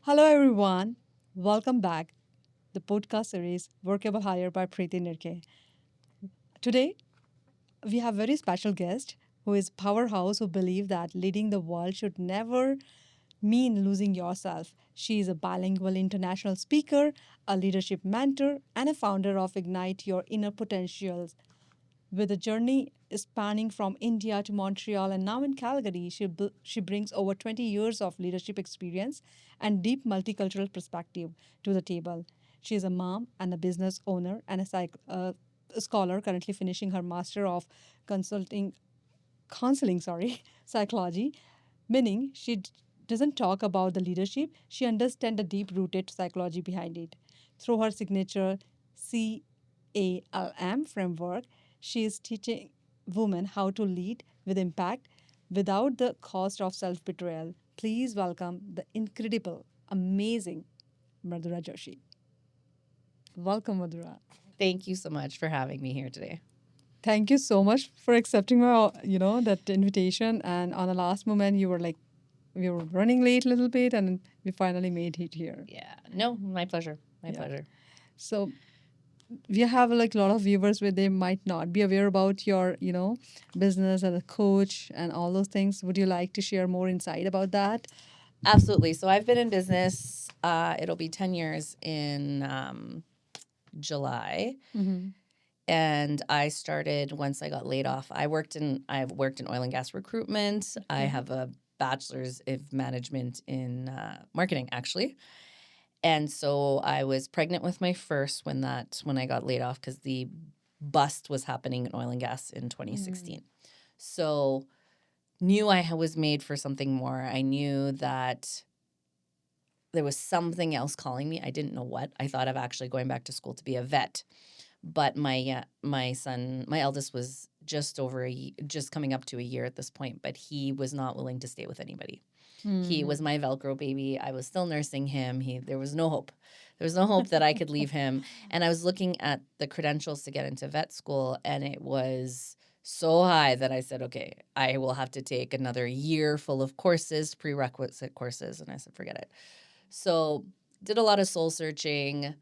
Hello, everyone. Welcome back. The podcast series Workable Hire by Preeti Nirke. Today, we have very special guest who is powerhouse who believe that leading the world should never mean losing yourself. She is a bilingual international speaker, a leadership mentor, and a founder of Ignite Your Inner Potentials. With a journey spanning from India to Montreal and now in Calgary, she brings over 20 years of leadership experience and deep multicultural perspective to the table. She is a mom and a business owner and a scholar currently finishing her Master of Consulting Counseling, psychology, meaning doesn't talk about the leadership, she understands the deep rooted psychology behind it. Through her signature CALM framework, she is teaching women how to lead with impact without the cost of self betrayal. Please welcome the incredible, amazing Madhura Joshi. Welcome, Madhura. Thank you so much for having me here today. Thank you so much for accepting my, that invitation. And on the last moment, you were like, we were running late a little bit, and we finally made it here. Yeah, no, my pleasure. My Yeah. pleasure. So we have like a lot of viewers where they might not be aware about your, business as a coach and all those things. Would you like to share more insight about that? Absolutely. So I've been in business. It'll be 10 years in July. Mm-hmm. And I started once I got laid off. I've worked in oil and gas recruitment. I have a bachelor's of management in marketing, actually. And so I was pregnant with my first when I got laid off because the bust was happening in oil and gas in 2016. So knew was made for something more. I knew that there was something else calling me. I didn't know what. I thought of actually going back to school to be a vet, but my son, my eldest, was just coming up to a year at this point. But he was not willing to stay with anybody. He was my Velcro baby. I was still nursing him. There was no hope. There was no hope that I could leave him. And I was looking at the credentials to get into vet school, and it was so high that I said, okay, I will have to take another year full of courses, prerequisite courses. And I said, forget it. So did a lot of soul searching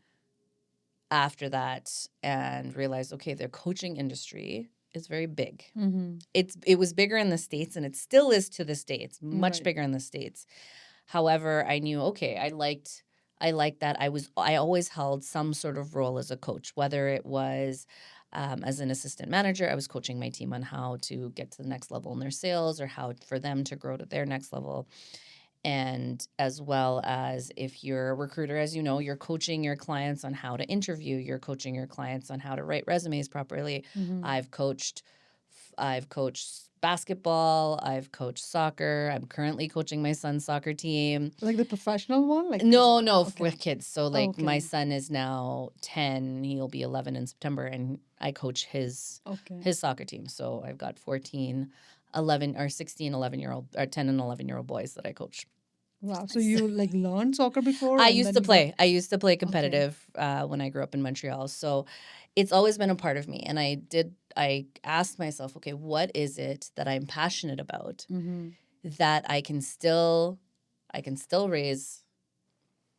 after that and realized, okay, the coaching industry is very big. Mm-hmm. It was bigger in the States, and it still is to this day. It's much Right. bigger in the States. However, I knew, okay, I liked that. I always held some sort of role as a coach, whether it was as an assistant manager. I was coaching my team on how to get to the next level in their sales or how for them to grow to their next level. And as well as if you're a recruiter, as you know, you're coaching your clients on how to interview, you're coaching your clients on how to write resumes properly. Mm-hmm. I've coached basketball, I've coached soccer. I'm currently coaching my son's soccer team. Like the professional one? Like No, okay. with kids. So like Okay. my son is now 10, he'll be 11 in September, and I coach Okay. his soccer team. So I've got 14, 11 or 16, 11-year-old or 10 and 11-year-old boys that I coach. Wow. So you like learned soccer before? I and used then to you got- play. I used to play competitive when I grew up in Montreal. So it's always been a part of me. And I asked myself, okay, what is it that I'm passionate about Mm-hmm. that I can still raise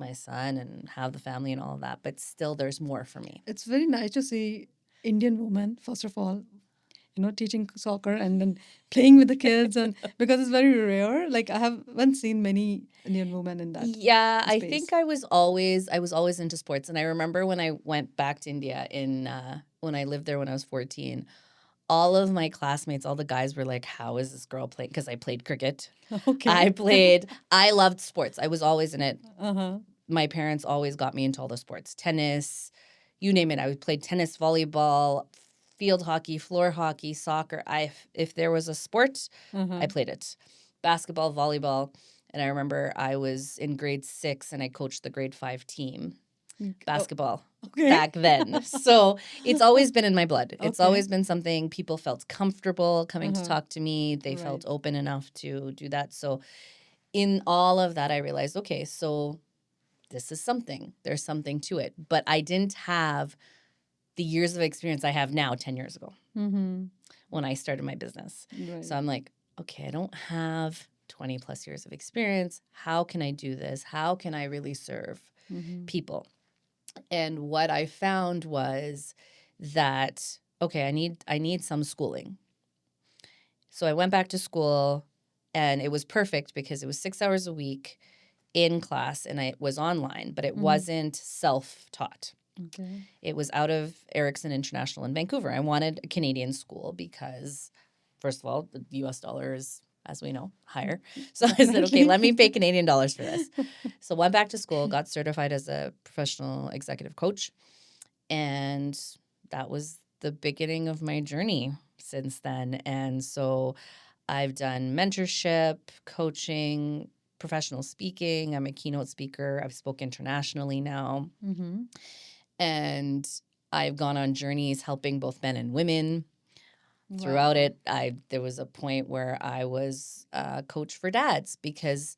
my son and have the family and all of that, but still there's more for me. It's very nice to see Indian women, first of all, teaching soccer and then playing with the kids, and because it's very rare. Like I haven't seen many Indian women in that Yeah, I space. think I was always into sports, and I remember when I went back to India when I lived there when I was 14. All of my classmates, all the guys were like, "How is this girl playing?" Because I played cricket. Okay. I loved sports. I was always in it. Uh-huh. My parents always got me into all the sports, tennis, you name it. I played tennis, volleyball, field hockey, floor hockey, soccer. If there was a sport, Uh-huh. I played it. Basketball, volleyball. And I remember I was in grade 6 and I coached the grade 5 team basketball Okay. back then. So it's always been in my blood. It's Okay. always been something people felt comfortable coming to Uh-huh. talk to me. They Right. felt open enough to do that. So in all of that, I realized, okay, so this is something. There's something to it. But I didn't have the years of experience I have now 10 years ago Mm-hmm. when I started my business. Right. So I'm like, okay, I don't have 20 plus years of experience. How can I do this? How can I really serve people? And what I found was that, okay, I need some schooling. So I went back to school, and it was perfect because it was 6 hours a week in class, and I was online, but it wasn't self-taught. Okay. It was out of Erickson International in Vancouver. I wanted a Canadian school because, first of all, the US dollar is, as we know, higher. So I said, okay, let me pay Canadian dollars for this. So went back to school, got certified as a professional executive coach, and that was the beginning of my journey since then. And so I've done mentorship, coaching, professional speaking. I'm a keynote speaker. I've spoken internationally now. And I've gone on journeys helping both men and women. Throughout it, there was a point where I was a coach for dads because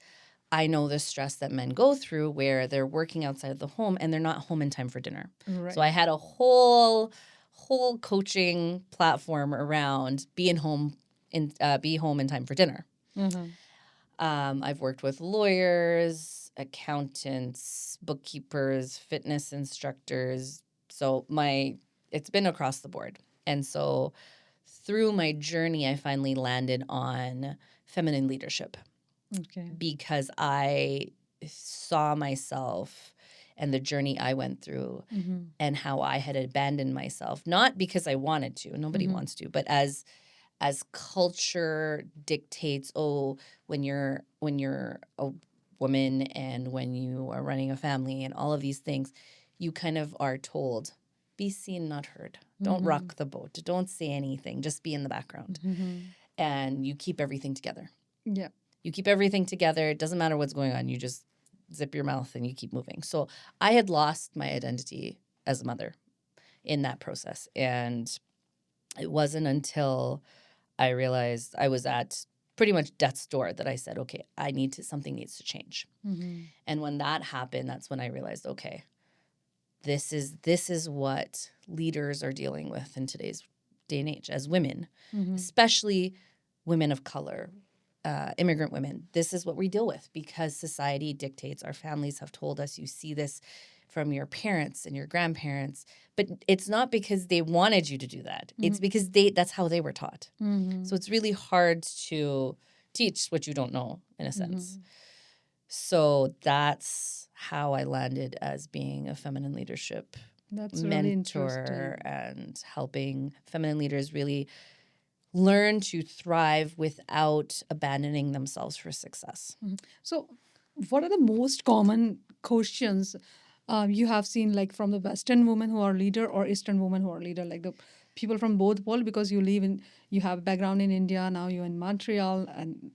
I know the stress that men go through where they're working outside of the home and they're not home in time for dinner. Right. So I had a whole coaching platform around be home in time for dinner. I've worked with lawyers, accountants, bookkeepers, fitness instructors. So it's been across the board. And so through my journey, I finally landed on feminine leadership. Okay. Because I saw myself and the journey I went through and how I had abandoned myself, not because I wanted to, nobody wants to, but as culture dictates, when you're a woman and when you are running a family and all of these things, you kind of are told, be seen, not heard. Don't rock the boat. Don't say anything. Just be in the background. And you keep everything together. Yeah. You keep everything together. It doesn't matter what's going on. You just zip your mouth and you keep moving. So I had lost my identity as a mother in that process. And it wasn't until I realized I was at pretty much death's door that I said, okay, something needs to change. And when that happened, that's when I realized, okay, this is what leaders are dealing with in today's day and age as women, especially women of color, immigrant women. This is what we deal with because society dictates. Our families have told us. You see this from your parents and your grandparents, but it's not because they wanted you to do that. It's because that's how they were taught. So it's really hard to teach what you don't know, in a sense. So that's how I landed as being a feminine leadership mentor and helping feminine leaders really learn to thrive without abandoning themselves for success. So, what are the most common questions you have seen, like from the Western women who are leader or Eastern women who are leader, like the people from both world? Because you have background in India, now you're in Montreal, and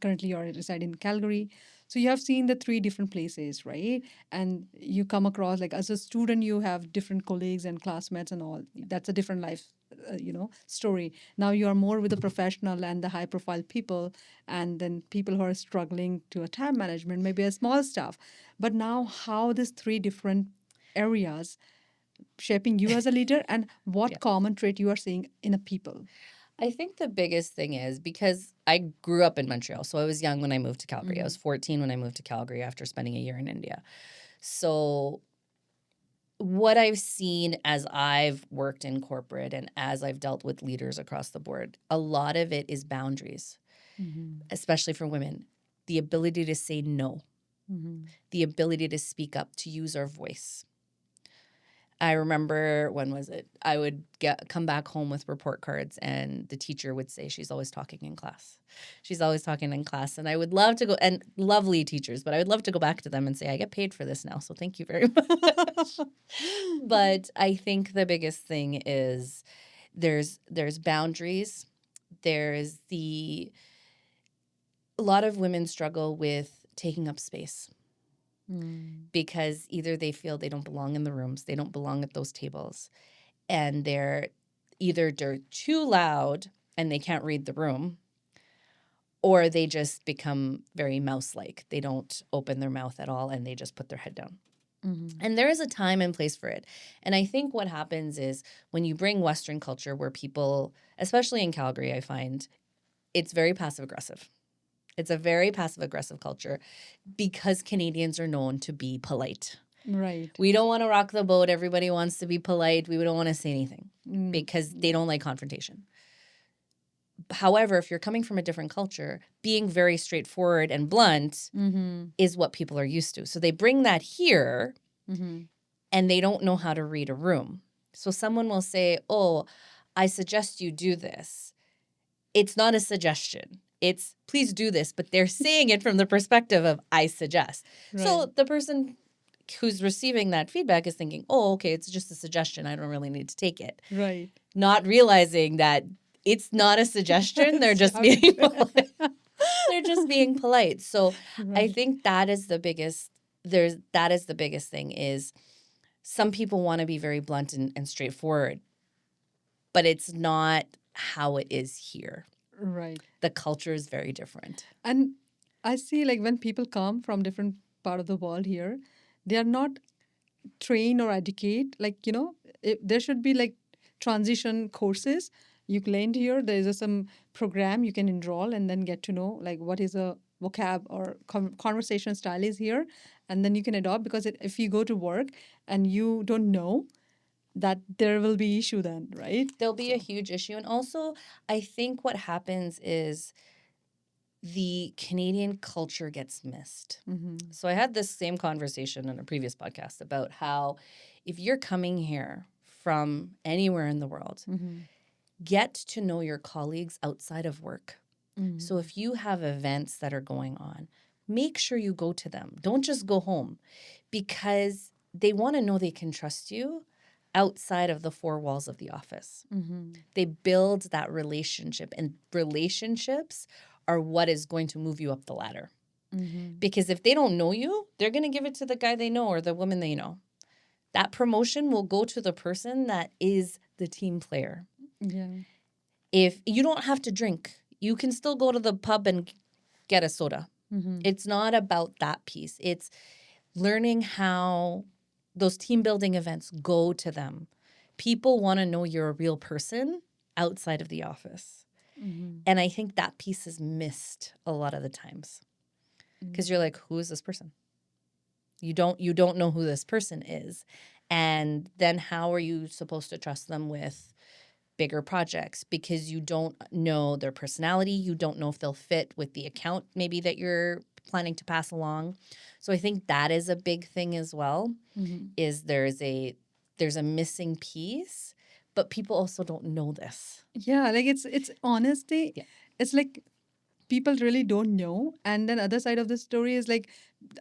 currently you're reside in Calgary. So you have seen the three different places, right? And you come across, like as a student, you have different colleagues and classmates and all. That's a different life, story. Now you are more with the professional and the high profile people, and then people who are struggling to a time management, maybe a small staff. But now, how these three different areas shaping you as a leader, and what common trait you are seeing in a people? I think the biggest thing is because I grew up in Montreal. So I was young when I moved to Calgary. I was 14 when I moved to Calgary after spending a year in India. So what I've seen as I've worked in corporate and as I've dealt with leaders across the board, a lot of it is boundaries, especially for women. The ability to say no, the ability to speak up, to use our voice. I remember, when was it? I would come back home with report cards and the teacher would say, she's always talking in class. She's always talking in class. And I would love to go, and lovely teachers, but I would love to go back to them and say, I get paid for this now. So thank you very much. But I think the biggest thing is there's boundaries. A lot of women struggle with taking up space. Because either they feel they don't belong in the rooms, they don't belong at those tables, and they're too loud and they can't read the room, or they just become very mouse-like. They don't open their mouth at all and they just put their head down. And there is a time and place for it. And I think what happens is when you bring Western culture where people, especially in Calgary, I find it's very passive-aggressive. It's a very passive aggressive culture because Canadians are known to be polite. Right. We don't want to rock the boat. Everybody wants to be polite. We don't want to say anything Mm, because they yeah. don't like confrontation. However, if you're coming from a different culture, being very straightforward and blunt Mm-hmm. is what people are used to. So they bring that here Mm-hmm. and they don't know how to read a room. So someone will say, "Oh, I suggest you do this." It's not a suggestion. It's please do this, but they're saying it from the perspective of I suggest. Right. So the person who's receiving that feedback is thinking, "Oh, okay, it's just a suggestion. I don't really need to take it." Right. Not realizing that it's not a suggestion. They're just Stop being it. polite. They're just being polite. So I Right. think that is the biggest thing is some people want to be very blunt and straightforward, but it's not how it is here. Right. The culture is very different. And I see like when people come from different part of the world here, they are not trained or educate. Like, there should be like transition courses. You land here, there is some program you can enroll and then get to know like what is a vocab or conversation style is here. And then you can adopt because if you go to work and you don't know, that there will be issue then, right? There'll be a huge issue. And also, I think what happens is the Canadian culture gets missed. Mm-hmm. So I had this same conversation in a previous podcast about how if you're coming here from anywhere in the world, Mm-hmm. get to know your colleagues outside of work. Mm-hmm. So if you have events that are going on, make sure you go to them. Don't just go home because they want to know they can trust you outside of the four walls of the office. Mm-hmm. They build that relationship, and relationships are what is going to move you up the ladder. Mm-hmm. Because if they don't know you, they're going to give it to the guy they know or the woman they know. That promotion will go to the person that is the team player. Yeah. If you don't have to drink, you can still go to the pub and get a soda. Mm-hmm. It's not about that piece. It's learning how those team building events go to them. People want to know you're a real person outside of the office. Mm-hmm. And I think that piece is missed a lot of the times because you're like, who is this person? You don't know who this person is. And then how are you supposed to trust them with bigger projects because you don't know their personality, you don't know if they'll fit with the account maybe that you're planning to pass along. So I think that is a big thing as well. Mm-hmm. Is there's a missing piece, but people also don't know this. Yeah, like it's honesty. Yeah. It's like people really don't know. And then other side of the story is like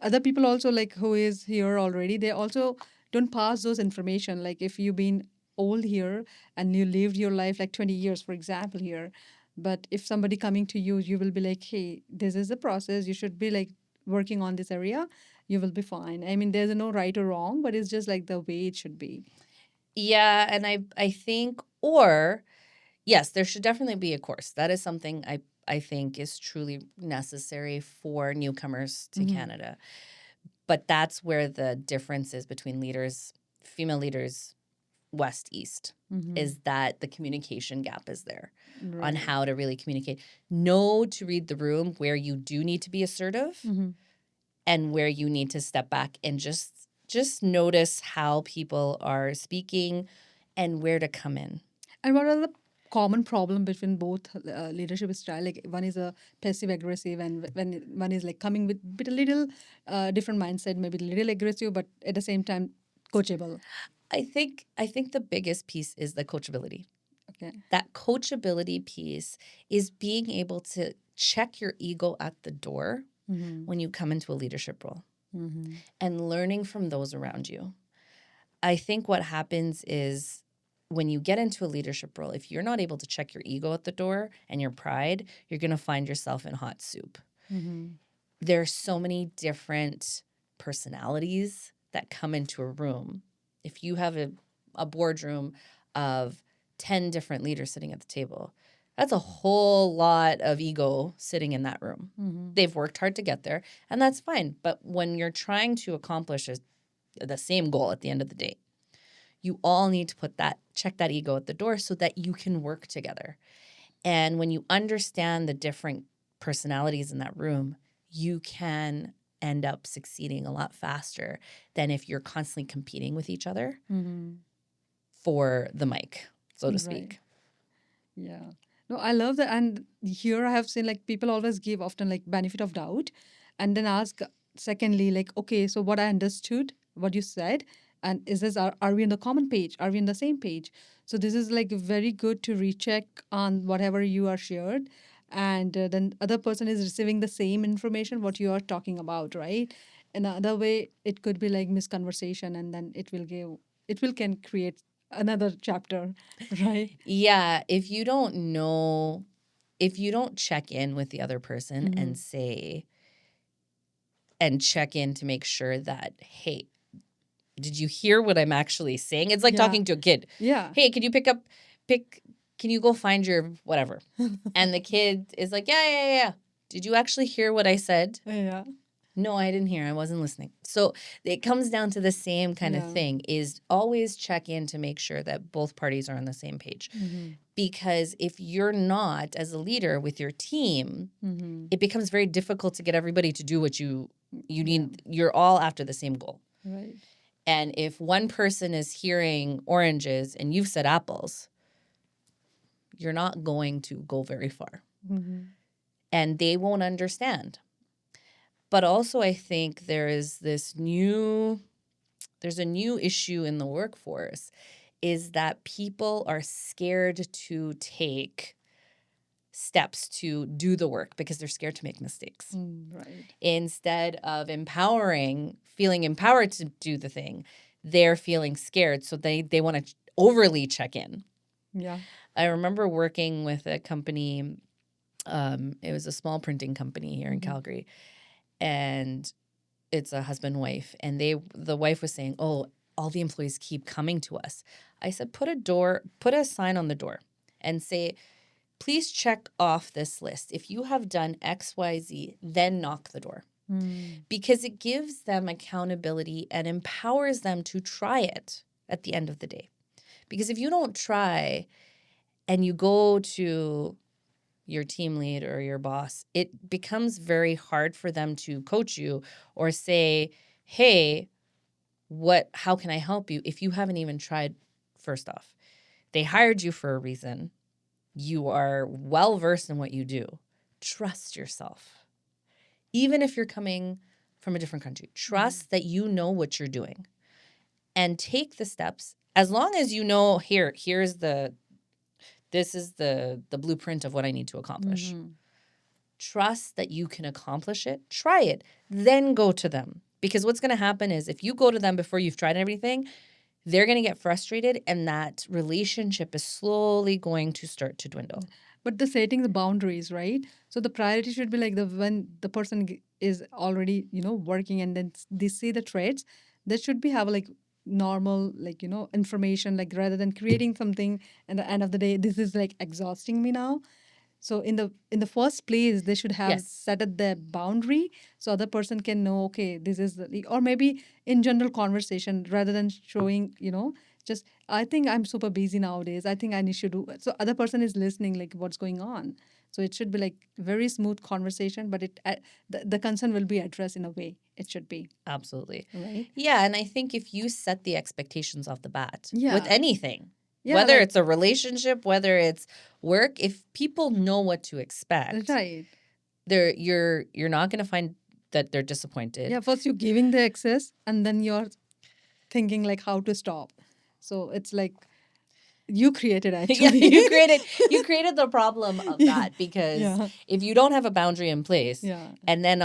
other people also like who is here already, they also don't pass those information. Like if you've been old here and you lived your life like 20 years, for example, here. But if somebody coming to you, you will be like, hey, this is the process. You should be like working on this area. You will be fine. I mean, there's no right or wrong, but it's just like the way it should be. Yeah, and I think, or yes, there should definitely be a course. That is something I think is truly necessary for newcomers to Mhm. Canada. But that's where the difference is between leaders, female leaders, West, East, Mhm. is that the communication gap is there on Right. how to really communicate. Know to read the room where you do need to be assertive Mhm. and where you need to step back and just notice how people are speaking and where to come in. And what are the common problem between both leadership style? Like one is a passive aggressive, and when one is like coming with bit a little different mindset, maybe a little aggressive, but at the same time coachable. I think the biggest piece is the coachability. Okay. That coachability piece is being able to check your ego at the door Mm-hmm. when you come into a leadership role Mm-hmm. and learning from those around you. I think what happens is when you get into a leadership role, if you're not able to check your ego at the door and your pride, you're going to find yourself in hot soup. Mm-hmm. There are so many different personalities that come into a room. If you have a boardroom of 10 different leaders sitting at the table, that's a whole lot of ego sitting in that room. Mm-hmm. They've worked hard to get there, and that's fine. But when you're trying to accomplish the same goal at the end of the day, you all need to check that ego at the door so that you can work together. And when you understand the different personalities in that room, you can end up succeeding a lot faster than if you're constantly competing with each other for the mic, so to Right. speak. Yeah. No, I love that. And here I have seen like people always give often like benefit of doubt and then ask secondly, like, okay, so what I understood, what you said, and is this, are we on the common page? Are we on the same page? So this is like very good to recheck on whatever you are shared. And then other person is receiving the same information, what you are talking about, right? Another way, it could be like misconversation and then it will can create another chapter, right? Yeah, if you don't check in with the other person and say, and check in to make sure that, hey, did you hear what I'm actually saying? It's like Yeah. talking to a kid. Yeah. Hey, can you can you go find your whatever? And the kid is like, yeah. Did you actually hear what I said? Yeah. No, I didn't hear. I wasn't listening. So it comes down to the same kind of thing, is always check in to make sure that both parties are on the same page. Because if you're not, as a leader with your team, it becomes very difficult to get everybody to do what you need. You're all after the same goal. Right. And if one person is hearing oranges and you've said apples, you're not going to go very far. And they won't understand. But also, I think there's a new issue in the workforce, is that people are scared to take steps to do the work because they're scared to make mistakes. Right. Instead of feeling empowered to do the thing, they're feeling scared. So they want to overly check in. Yeah. I remember working with a company. It was a small printing company here in Calgary. And it's a husband-wife. And the wife was saying, oh, all the employees keep coming to us. I said, put a sign on the door and say, please check off this list. If you have done X, Y, Z, then knock the door. Because it gives them accountability and empowers them to try it at the end of the day. Because if you don't try and you go to your team lead or your boss, it becomes very hard for them to coach you or say, hey, how can I help you, if you haven't even tried. First off, they hired you for a reason. You are well versed in what you do. Trust yourself. Even if you're coming from a different country, trust that you know what you're doing and take the steps. As long as you know, this is the blueprint of what I need to accomplish. Trust that you can accomplish it. Try it. Then go to them. Because what's going to happen is if you go to them before you've tried everything, they're going to get frustrated and that relationship is slowly going to start to dwindle. But the setting the boundaries, right? So the priority should be like when the person is already, working and then they see the traits, they should be have like normal, like, information, like rather than creating something and at the end of the day, this is like exhausting me now. So in the first place, they should have Yes. set at the boundary so other person can know, okay, this is or maybe in general conversation rather than showing, just I think I'm super busy nowadays. I think I need to do so. Other person is listening, like what's going on. So it should be like very smooth conversation, but the concern will be addressed in a way it should be. Absolutely. Right. Yeah, and I think if you set the expectations off the bat with Yeah. anything, Yeah, whether like- it's a relationship, whether it's work, if people know what to expect, Right. you're not going to find that they're disappointed. Yeah. First you're giving the access, and then you're thinking like how to stop. So it's like you created Yeah, actually. you created the problem of that because if you don't have a boundary in place, and then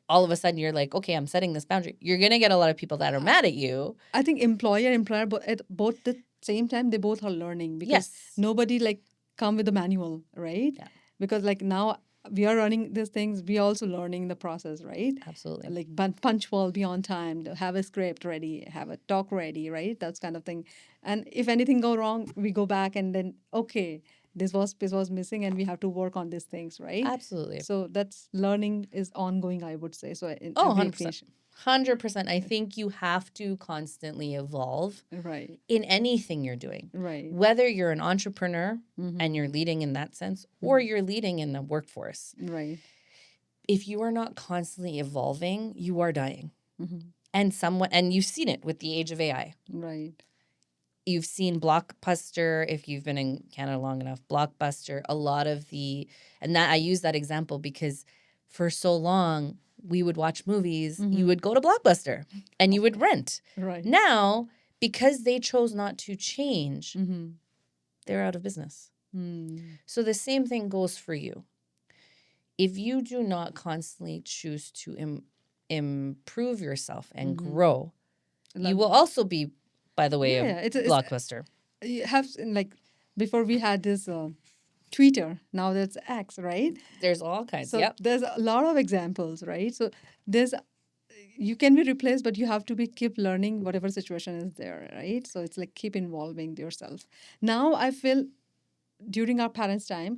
all of a sudden you're like, okay, I'm setting this boundary, you're gonna get a lot of people that are mad at you. I think employer, but at both the same time, they both are learning because nobody like come with a manual, right? Yeah. Because like now we are running these things, we also learning the process, right? Absolutely. Like punctual, be on time, have a script ready, have a talk ready, right? That's kind of thing. And if anything go wrong, we go back and then okay, this was missing, and we have to work on these things, right? Absolutely. So that's learning is ongoing, I would say. So in 100%. application. 100%. I think you have to constantly evolve Right. in anything you're doing. Right. Whether you're an entrepreneur Mm-hmm. and you're leading in that sense, or you're leading in the workforce. Right. If you are not constantly evolving, you are dying. Mm-hmm. And you've seen it with the age of AI. Right. You've seen Blockbuster, if you've been in Canada long enough, Blockbuster, a lot of and that I use that example because for so long we would watch movies, you would go to Blockbuster and you would rent. Right. Now, because they chose not to change, Mm-hmm. they're out of business. Mm. So the same thing goes for you. If you do not constantly choose to improve yourself and grow, you will also be by the way of It's Blockbuster. you have like before we had this Twitter, now that's X, right? There's all kinds. So Yep. there's a lot of examples, right? So there's you can be replaced, but you have to be keep learning whatever situation is there, right? So it's like keep involving yourself. Now I feel during our parents' time,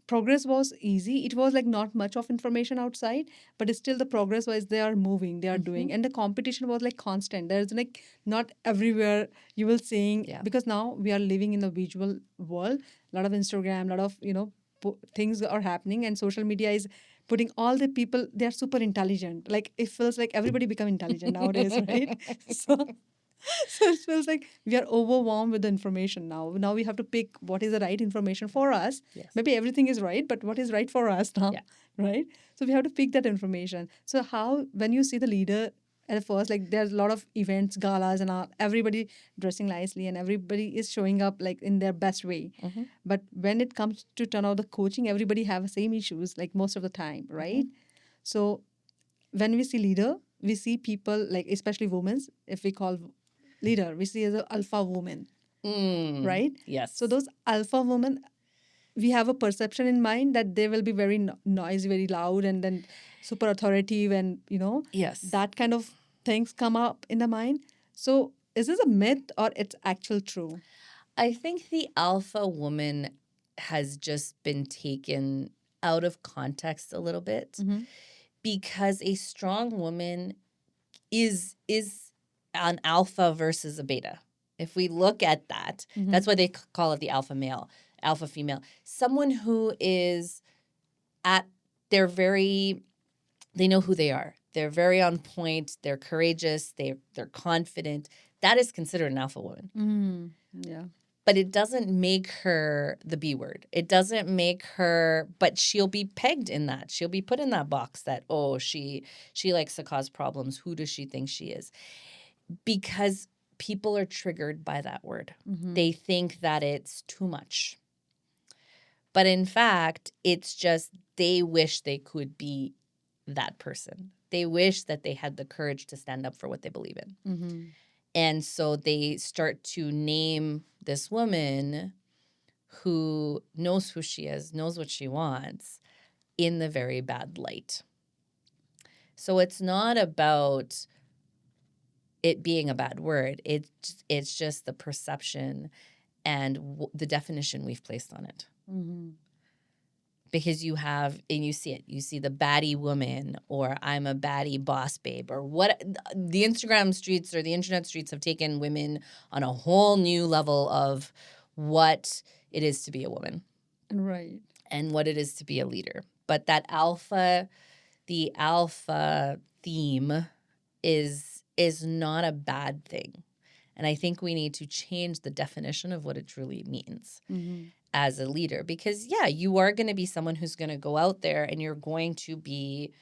progress was easy. It was like not much of information outside, but still the progress was they are moving, they are doing, and the competition was like constant. There's like not everywhere you will seeing because now we are living in a visual world. A lot of Instagram, a lot of things are happening, and social media is putting all the people. They are super intelligent. Like it feels like everybody become intelligent nowadays, right? So so it feels like we are overwhelmed with the information now. Now we have to pick what is the right information for us. Yes. Maybe everything is right, but what is right for us now? Yeah. Right? So we have to pick that information. So how when you see the leader at first, like there's a lot of events, galas and all, everybody dressing nicely and everybody is showing up like in their best way. But when it comes to turn out the coaching, everybody have the same issues like most of the time, right? So when we see leader, we see people like especially women, if we call leader, we see as an alpha woman, right? Yes. So those alpha women, we have a perception in mind that they will be very noisy, very loud, and then super authoritative, and Yes. that kind of things come up in the mind. So is this a myth or it's actual true? I think the alpha woman has just been taken out of context a little bit because a strong woman is an alpha versus a beta. If we look at that, that's why they call it the alpha male, alpha female. Someone who is they know who they are. They're very on point. They're courageous. They're confident. That is considered an alpha woman. Yeah. But it doesn't make her the B word. It doesn't make her, but she'll be pegged in that. She'll be put in that box that, oh, she likes to cause problems. Who does she think she is? Because people are triggered by that word. They think that it's too much. But in fact, it's just they wish they could be that person. They wish that they had the courage to stand up for what they believe in. And so they start to name this woman who knows who she is, knows what she wants, in the very bad light. So it's not about it being a bad word. It's just the perception and the definition we've placed on it. Because you see it. You see the baddie woman, or I'm a baddie boss babe, or what the Instagram streets or the internet streets have taken women on a whole new level of what it is to be a woman. Right. And what it is to be a leader. But the alpha theme is not a bad thing. And I think we need to change the definition of what it truly means as a leader. Because, you are going to be someone who's going to go out there and you're going to be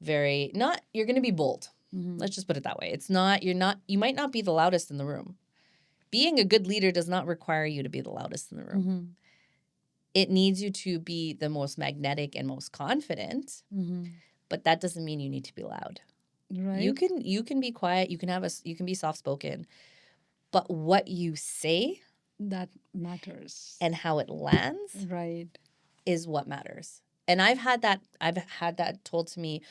you're going to be bold. Let's just put it that way. You might not be the loudest in the room. Being a good leader does not require you to be the loudest in the room. It needs you to be the most magnetic and most confident, but that doesn't mean you need to be loud. Right. You can be quiet. You can be soft spoken, but what you say that matters and how it lands, right, is what matters. And I've had that told to me.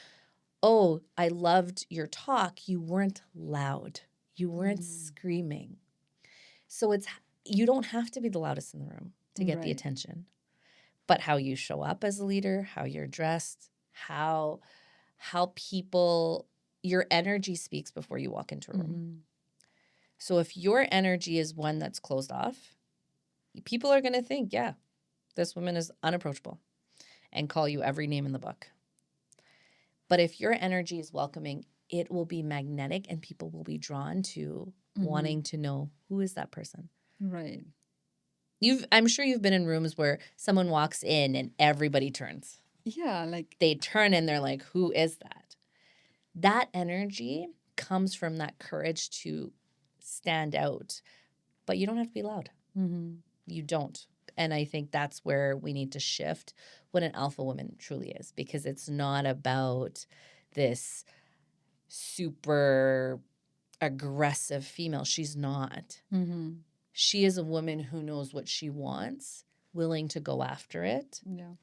Oh, I loved your talk. You weren't loud. You weren't screaming. So you don't have to be the loudest in the room to get the attention. But how you show up as a leader, how you're dressed, how people, your energy speaks before you walk into a room. Mm-hmm. So if your energy is one that's closed off, people are going to think, yeah, this woman is unapproachable and call you every name in the book. But if your energy is welcoming, it will be magnetic and people will be drawn to wanting to know, who is that person? Right. I'm sure you've been in rooms where someone walks in and everybody turns. Yeah, like They turn and they're like, who is that? That energy comes from that courage to stand out. But you don't have to be loud. You don't. And I think that's where we need to shift what an alpha woman truly is, because it's not about this super aggressive female. She's not. She is a woman who knows what she wants, willing to go after it. Yeah.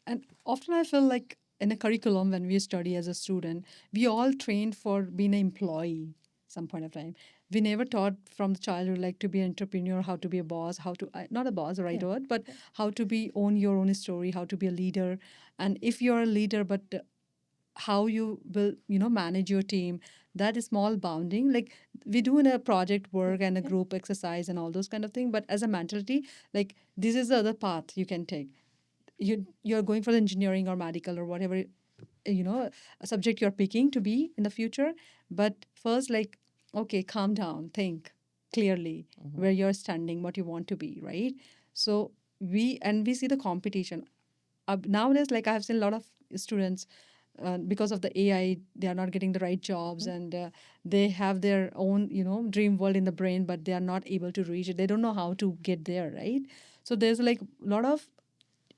And often I feel like in a curriculum, when we study as a student, we all trained for being an employee some point of time. We never taught from the childhood like to be an entrepreneur, how to be a boss, how to not a boss, the right word, but how to be own your own story, how to be a leader. And if you're a leader, but how you will manage your team, that is small bounding like we do in a project work and a group exercise and all those kind of things. But as a mentality, like this is the other path you can take. You're going for the engineering or medical or whatever a subject you're picking to be in the future. But first, like, okay, calm down, think clearly where you're standing, what you want to be, right? So we see the competition nowadays. Like I have seen a lot of students, because of the AI, they are not getting the right jobs, and they have their own, dream world in the brain, but they are not able to reach it. They don't know how to get there, right? So there's like a lot of,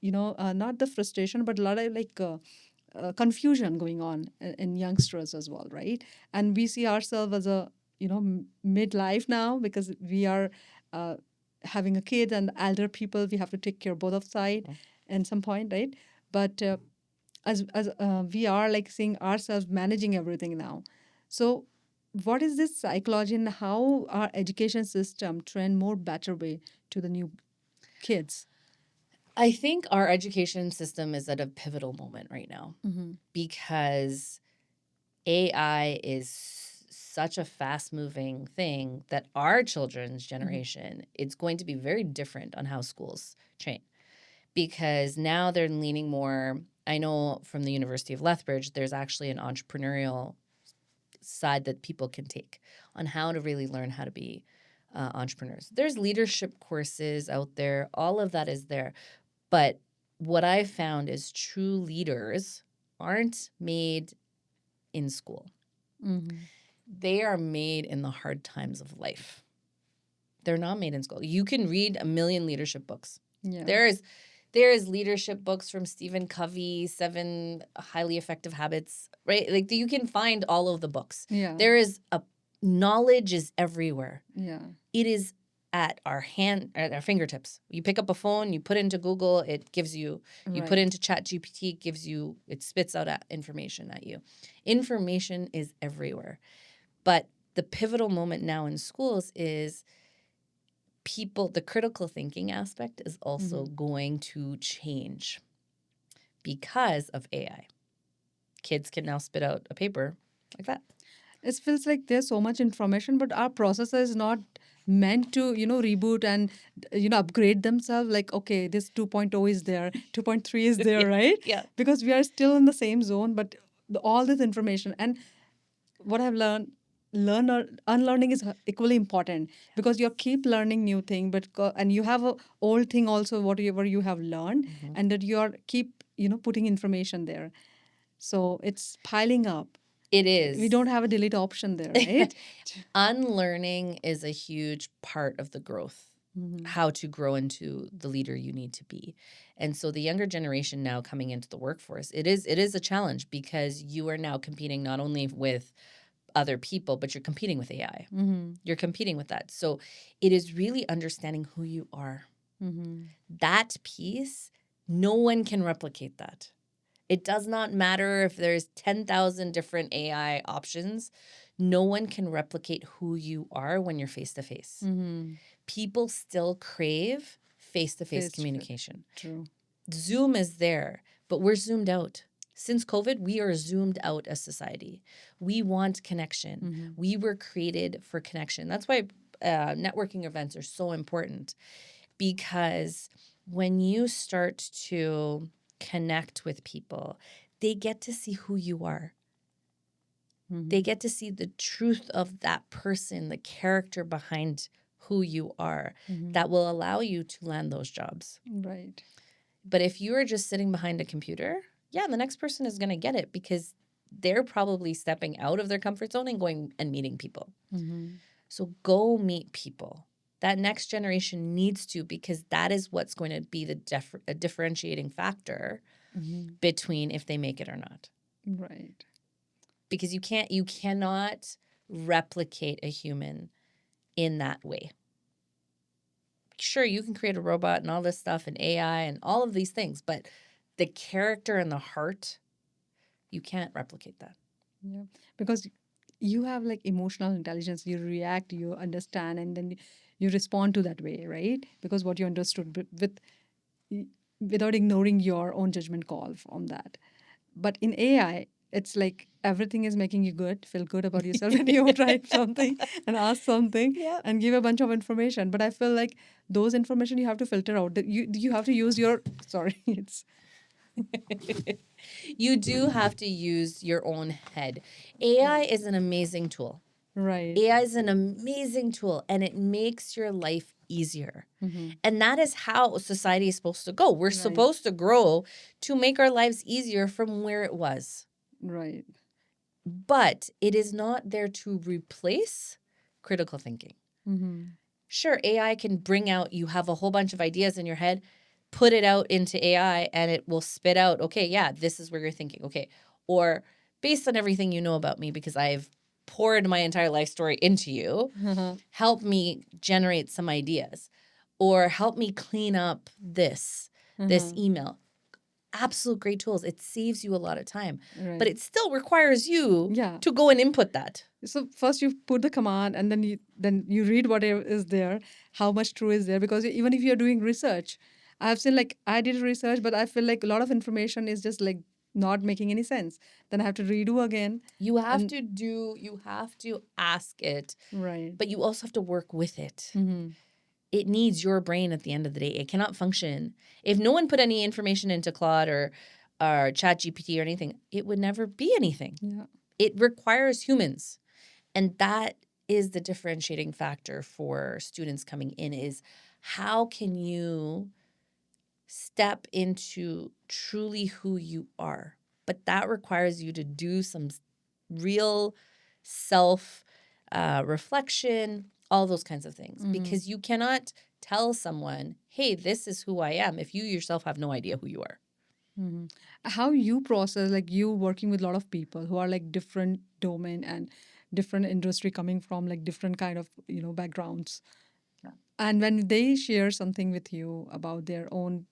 not the frustration, but a lot of like confusion going on in youngsters as well, right? And we see ourselves as a, midlife now, because we are uh, having a kid and elder people. We have to take care of both of side at some point, right? But as we are like seeing ourselves managing everything now. So what is this psychology, and how our education system trend more better way to the new kids? I think our education system is at a pivotal moment right now because AI is such a fast moving thing that our children's generation, it's going to be very different on how schools train, because now they're leaning more. I know from the University of Lethbridge, there's actually an entrepreneurial side that people can take on how to really learn how to be entrepreneurs. There's leadership courses out there. All of that is there. But what I've found is true leaders aren't made in school. They are made in the hard times of life. They're not made in school. You can read a million leadership books. Yeah. There is leadership books from Stephen Covey, 7 Highly Effective Habits, right? Like you can find all of the books. Yeah. There is knowledge is everywhere. Yeah. It is at our fingertips. You pick up a phone, you put into Google, it gives you. You put into ChatGPT, it spits out information at you. Information is everywhere. But the pivotal moment now in schools is the critical thinking aspect is also going to change because of AI. Kids can now spit out a paper like that. It feels like there's so much information, but our processor is not meant to, reboot and, upgrade themselves. Like, okay, this 2.0 is there, 2.3 is there, right? Yeah. Because we are still in the same zone, but all this information. And what I've learned, or unlearning is equally important, because you keep learning new thing, but and you have a old thing also, whatever you have learned, and that you are keep, putting information there. So it's piling up. It is. We don't have a delete option there, right? Unlearning is a huge part of the growth, how to grow into the leader you need to be. And so the younger generation now coming into the workforce, it is a challenge, because you are now competing not only with other people, but you're competing with AI. You're competing with that. So it is really understanding who you are. That piece, no one can replicate that. It does not matter if there's 10,000 different AI options. No one can replicate who you are when you're face-to-face. People still crave face-to-face communication. True. Zoom is there, but we're zoomed out. Since COVID, we are zoomed out as society. We want connection. We were created for connection. That's why networking events are so important, because when you start to connect with people, they get to see who you are. They get to see the truth of that person, the character behind who you are, that will allow you to land those jobs. Right. But if you are just sitting behind a computer, yeah, the next person is going to get it because they're probably stepping out of their comfort zone and going and meeting people. So go meet people. That next generation needs to, because that is what's going to be the a differentiating factor between if they make it or not. Right. Because you cannot replicate a human in that way. Sure, you can create a robot and all this stuff and AI and all of these things, but the character and the heart, you can't replicate that. Yeah. Because you have like emotional intelligence. You react, you understand, and then you respond to that way, right? Because what you understood without ignoring your own judgment call from that. But in AI, it's like everything is making you feel good about yourself when you write something and ask something and give a bunch of information. But I feel like those information you have to filter out. You have to use your it's You do have to use your own head. AI is an amazing tool. right. AI is an amazing tool, and it makes your life easier. And that is how society is supposed to go. We're supposed to grow to make our lives easier from where it was. Right. But it is not there to replace critical thinking. Sure, AI can bring out, you have a whole bunch of ideas in your head, put it out into AI, and it will spit out, okay, yeah, this is where you're thinking. Okay. Or based on everything you know about me, because I've poured my entire life story into you, help me generate some ideas, or help me clean up this email. Absolute great tools. It saves you a lot of time, but it still requires you to go and input that. So first you put the command, and then you read what is there, how much true is there. Because even if you're doing research, I've seen like I did research, but I feel like a lot of information is just like not making any sense. Then I have to redo again. You have to ask it, Right. but you also have to work with it. It needs your brain at the end of the day. It cannot function. If no one put any information into Claude or ChatGPT or anything, it would never be anything. Yeah. It requires humans. And that is the differentiating factor for students coming in, is how can you step into truly who you are? But that requires you to do some real self reflection, all those kinds of things, because you cannot tell someone, hey, this is who I am, if you yourself have no idea who you are. How you process, like you working with a lot of people who are like different domain and different industry, coming from like different kind of backgrounds, and when they share something with you about their own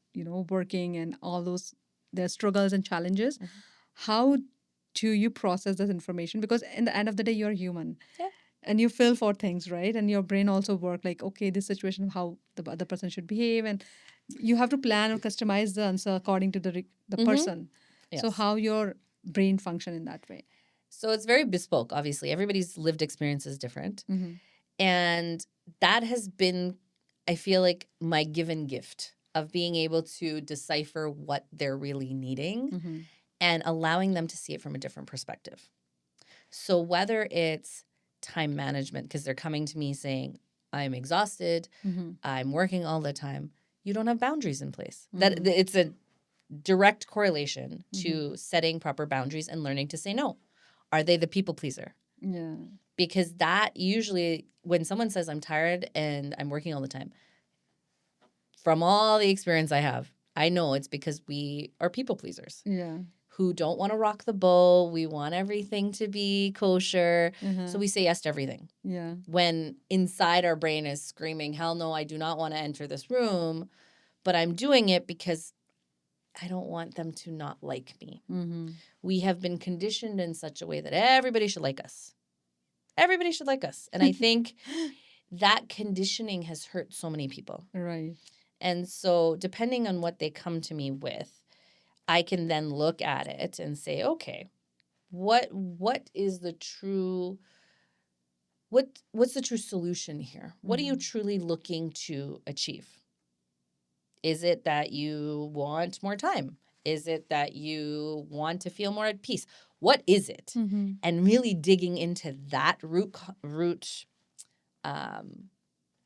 working and all those their struggles and challenges, how do you process this information? Because in the end of the day, you're human. And you feel for things, right? And your brain also work like, okay, this situation, how the other person should behave, and you have to plan or customize the answer according to the person. So how your brain function in that way? So it's very bespoke, obviously. Everybody's lived experience is different. And that has been, I feel like, my given gift of being able to decipher what they're really needing and allowing them to see it from a different perspective. So whether it's time management, because they're coming to me saying, I'm exhausted, I'm working all the time, you don't have boundaries in place. That it's a direct correlation to setting proper boundaries and learning to say no. Are they the people pleaser? Yeah. Because that usually, when someone says I'm tired and I'm working all the time, from all the experience I have, I know it's because we are people pleasers. Yeah. Who don't want to rock the boat. We want everything to be kosher. So we say yes to everything. Yeah. When inside our brain is screaming, hell no, I do not want to enter this room, but I'm doing it because I don't want them to not like me. We have been conditioned in such a way that everybody should like us. Everybody should like us. And I think that conditioning has hurt so many people. Right. And so depending on what they come to me with, I can then look at it and say, okay, what is the true what's the true solution here? What are you truly looking to achieve? Is it that you want more time? Is it that you want to feel more at peace? What is it? Mm-hmm. And really digging into that root um,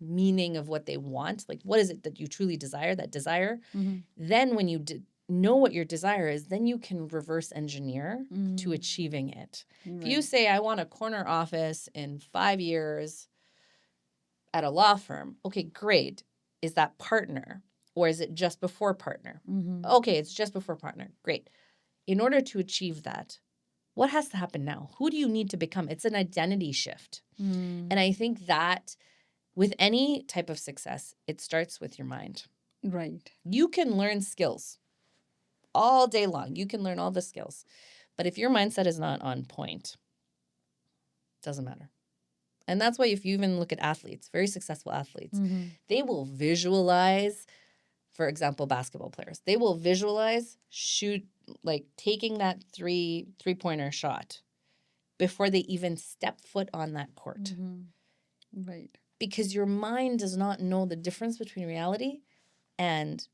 meaning of what they want, like what is it that you truly desire, that desire. Mm-hmm. Then when you know what your desire is, then you can reverse engineer to Mm. achieving it. If you Right. say, I want a corner office in 5 years at a law firm, okay, great. Is that partner or is it just before partner? Mm-hmm. Okay, it's just before partner. Great. In order to achieve that, what has to happen now? Who do you need to become? It's an identity shift. Mm. And I think that with any type of success, it starts with your mind. Right. You can learn skills all day long. You can learn all the skills. But if your mindset is not on point, it doesn't matter. And that's why if you even look at athletes, very successful athletes, Mm-hmm. they will visualize, for example, basketball players, they will visualize shoot like taking that three-pointer shot before they even step foot on that court. Mm-hmm. Right. Because your mind does not know the difference between reality and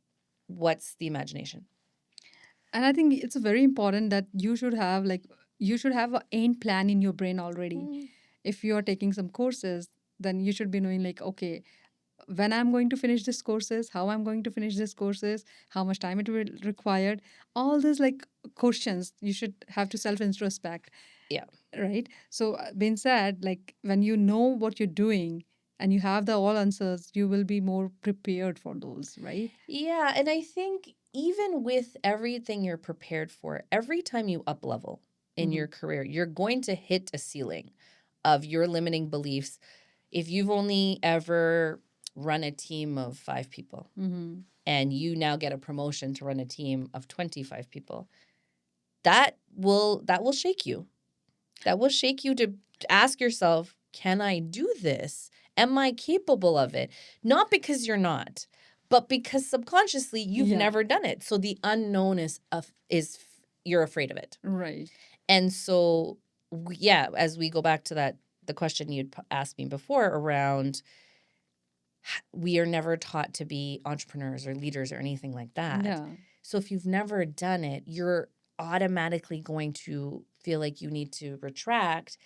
what's the imagination. And I think it's very important that you should have an end plan in your brain already. If you are taking some courses, then you should be knowing like, okay, when I'm going to finish this courses, how I'm going to finish this courses, how much time it will require. All these like questions you should have to self introspect. Yeah. Right. So being said, like when you know what you're doing and you have the all answers, you will be more prepared for those, right? Yeah, and I think even with everything you're prepared for, every time you up level in Mhm. your career, you're going to hit a ceiling of your limiting beliefs. If you've only ever run a team of 5 people Mm-hmm. and you now get a promotion to run a team of 25 people, that will shake you. That will shake you to ask yourself, can I do this? Am I capable of it? Not because you're not, but because subconsciously you've Yeah. never done it. So the unknown is you're afraid of it. Right. And so yeah, as we go back to the question you'd asked me before around we are never taught to be entrepreneurs or leaders or anything like that. Yeah. So if you've never done it, you're automatically going to feel like you need to retract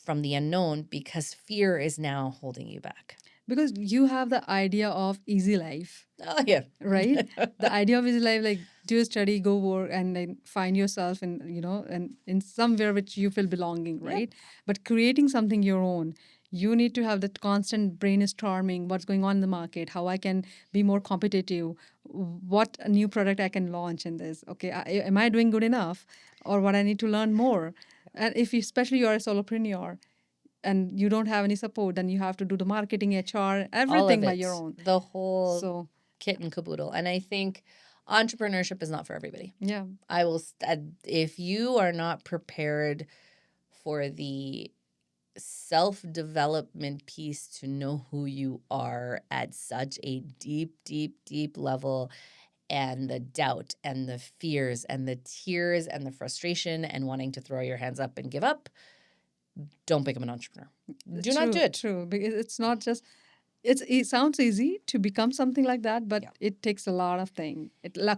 from the unknown because fear is now holding you back. Because you have the idea of easy life, Oh, yeah. right? The idea of easy life, like do a study, go work, and then find yourself in, and in somewhere which you feel belonging, Yep. right? But creating something your own, you need to have that constant brainstorming, what's going on in the market, how I can be more competitive, what a new product I can launch in this. Okay, am I doing good enough, or what I need to learn more? And if especially you're a solopreneur, and you don't have any support, then you have to do the marketing, HR, All everything of by it, your own. the whole So kit and caboodle. And I think entrepreneurship is not for everybody. yeah. I will, if you are not prepared for the self development piece to know who you are at such a deep, deep, deep level, and the doubt and the fears and the tears and the frustration and wanting to throw your hands up and give up, don't become an entrepreneur. Do not do True, it. true. Because it's not just it sounds easy to become something like that, but Yeah. it takes a lot of things.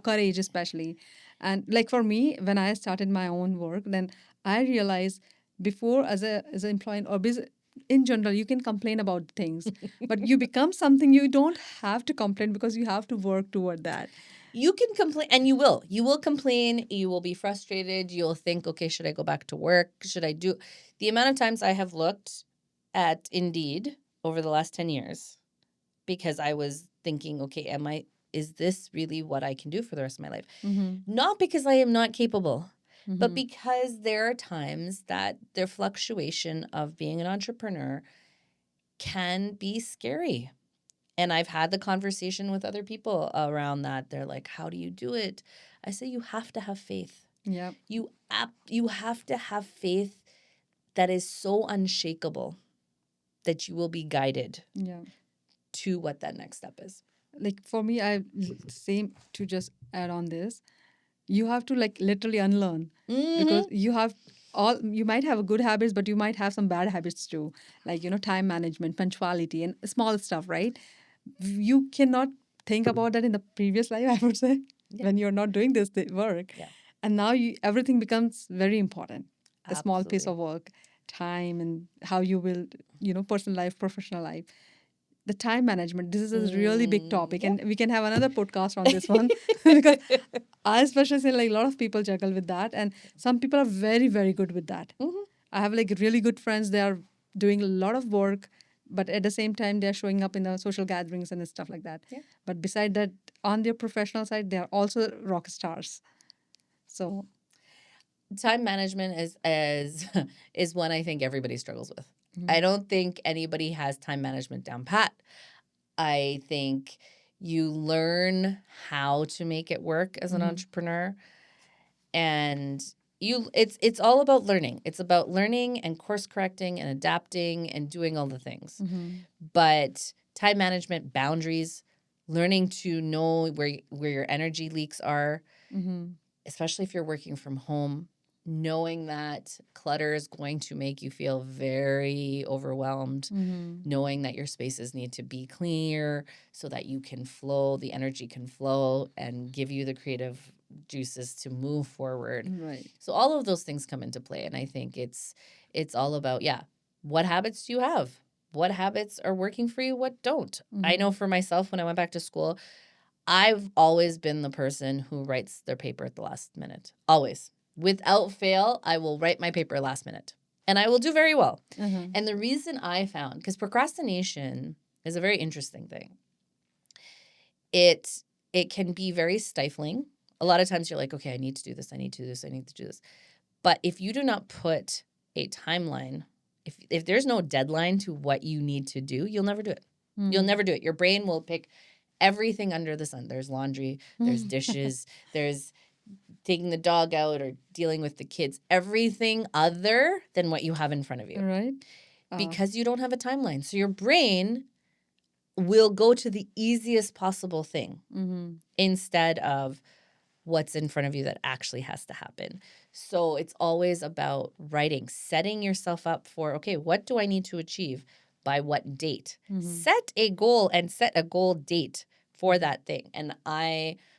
Courage especially. And like for me, when I started my own work, then I realized before as an employee or business in general, you can complain about things, but you become something you don't have to complain because you have to work toward that. You can complain, and you will. You will complain. You will be frustrated. You'll think, okay, should I go back to work? Should I do? The amount of times I have looked at Indeed over the last 10 years because I was thinking, okay, is this really what I can do for the rest of my life? Mm-hmm. Not because I am not capable, but Mm-hmm. because there are times that the fluctuation of being an entrepreneur can be scary. And I've had the conversation with other people around that. They're like, "How do you do it?" I say you have to have faith. Yeah. You have to have faith that is so unshakable that you will be guided Yeah. to what that next step is. Like for me, I same to just add on this. you have to like literally unlearn because Mm-hmm. you might have good habits, but you might have some bad habits too, like time management, punctuality, and small stuff, right? You cannot think about that in the previous life, I would say, Yeah. when you're not doing this work. Yeah. And now everything becomes very important. A small piece Absolutely. of work, time, and how you will, personal life, professional life. The time management, this is a really big topic, Yeah. and we can have another podcast on this one because I especially say like a lot of people juggle with that, and some people are very, very good with that. Mm-hmm. I have like really good friends. They are doing a lot of work, but at the same time, they're showing up in the social gatherings and stuff like that. Yeah. But beside that, on their professional side, they are also rock stars. So, Time management is is one I think everybody struggles with. I don't think anybody has time management down pat. I think you learn how to make it work as an entrepreneur, and it's all about learning. It's about learning and course correcting and adapting and doing all the things. But time management, boundaries, learning to know where your energy leaks are, especially if you're working from home, knowing that clutter is going to make you feel very overwhelmed, knowing that your spaces need to be clear so that you can flow, the energy can flow and give you the creative juices to move forward. right. So all of those things come into play, and I think it's all about, what habits do you have? What habits are working for you? What don't? I know for myself, when I went back to school, I've always been the person who writes their paper at the last minute. Always. Without fail, I will write my paper last minute. And I will do very well. And the reason I found, because procrastination is a very interesting thing. It can be very stifling. A lot of times you're like, okay, I need to do this, I need to do this, I need to do this. But if you do not put a timeline, if there's no deadline to what you need to do, you'll never do it. You'll never do it. Your brain will pick everything under the sun. There's laundry, there's dishes, there's taking the dog out or dealing with the kids, everything other than what you have in front of you. Right. Because you don't have a timeline. So your brain will go to the easiest possible thing instead of what's in front of you that actually has to happen. So it's always about writing, setting yourself up for, okay, what do I need to achieve by what date? Set a goal and set a goal date for that thing. And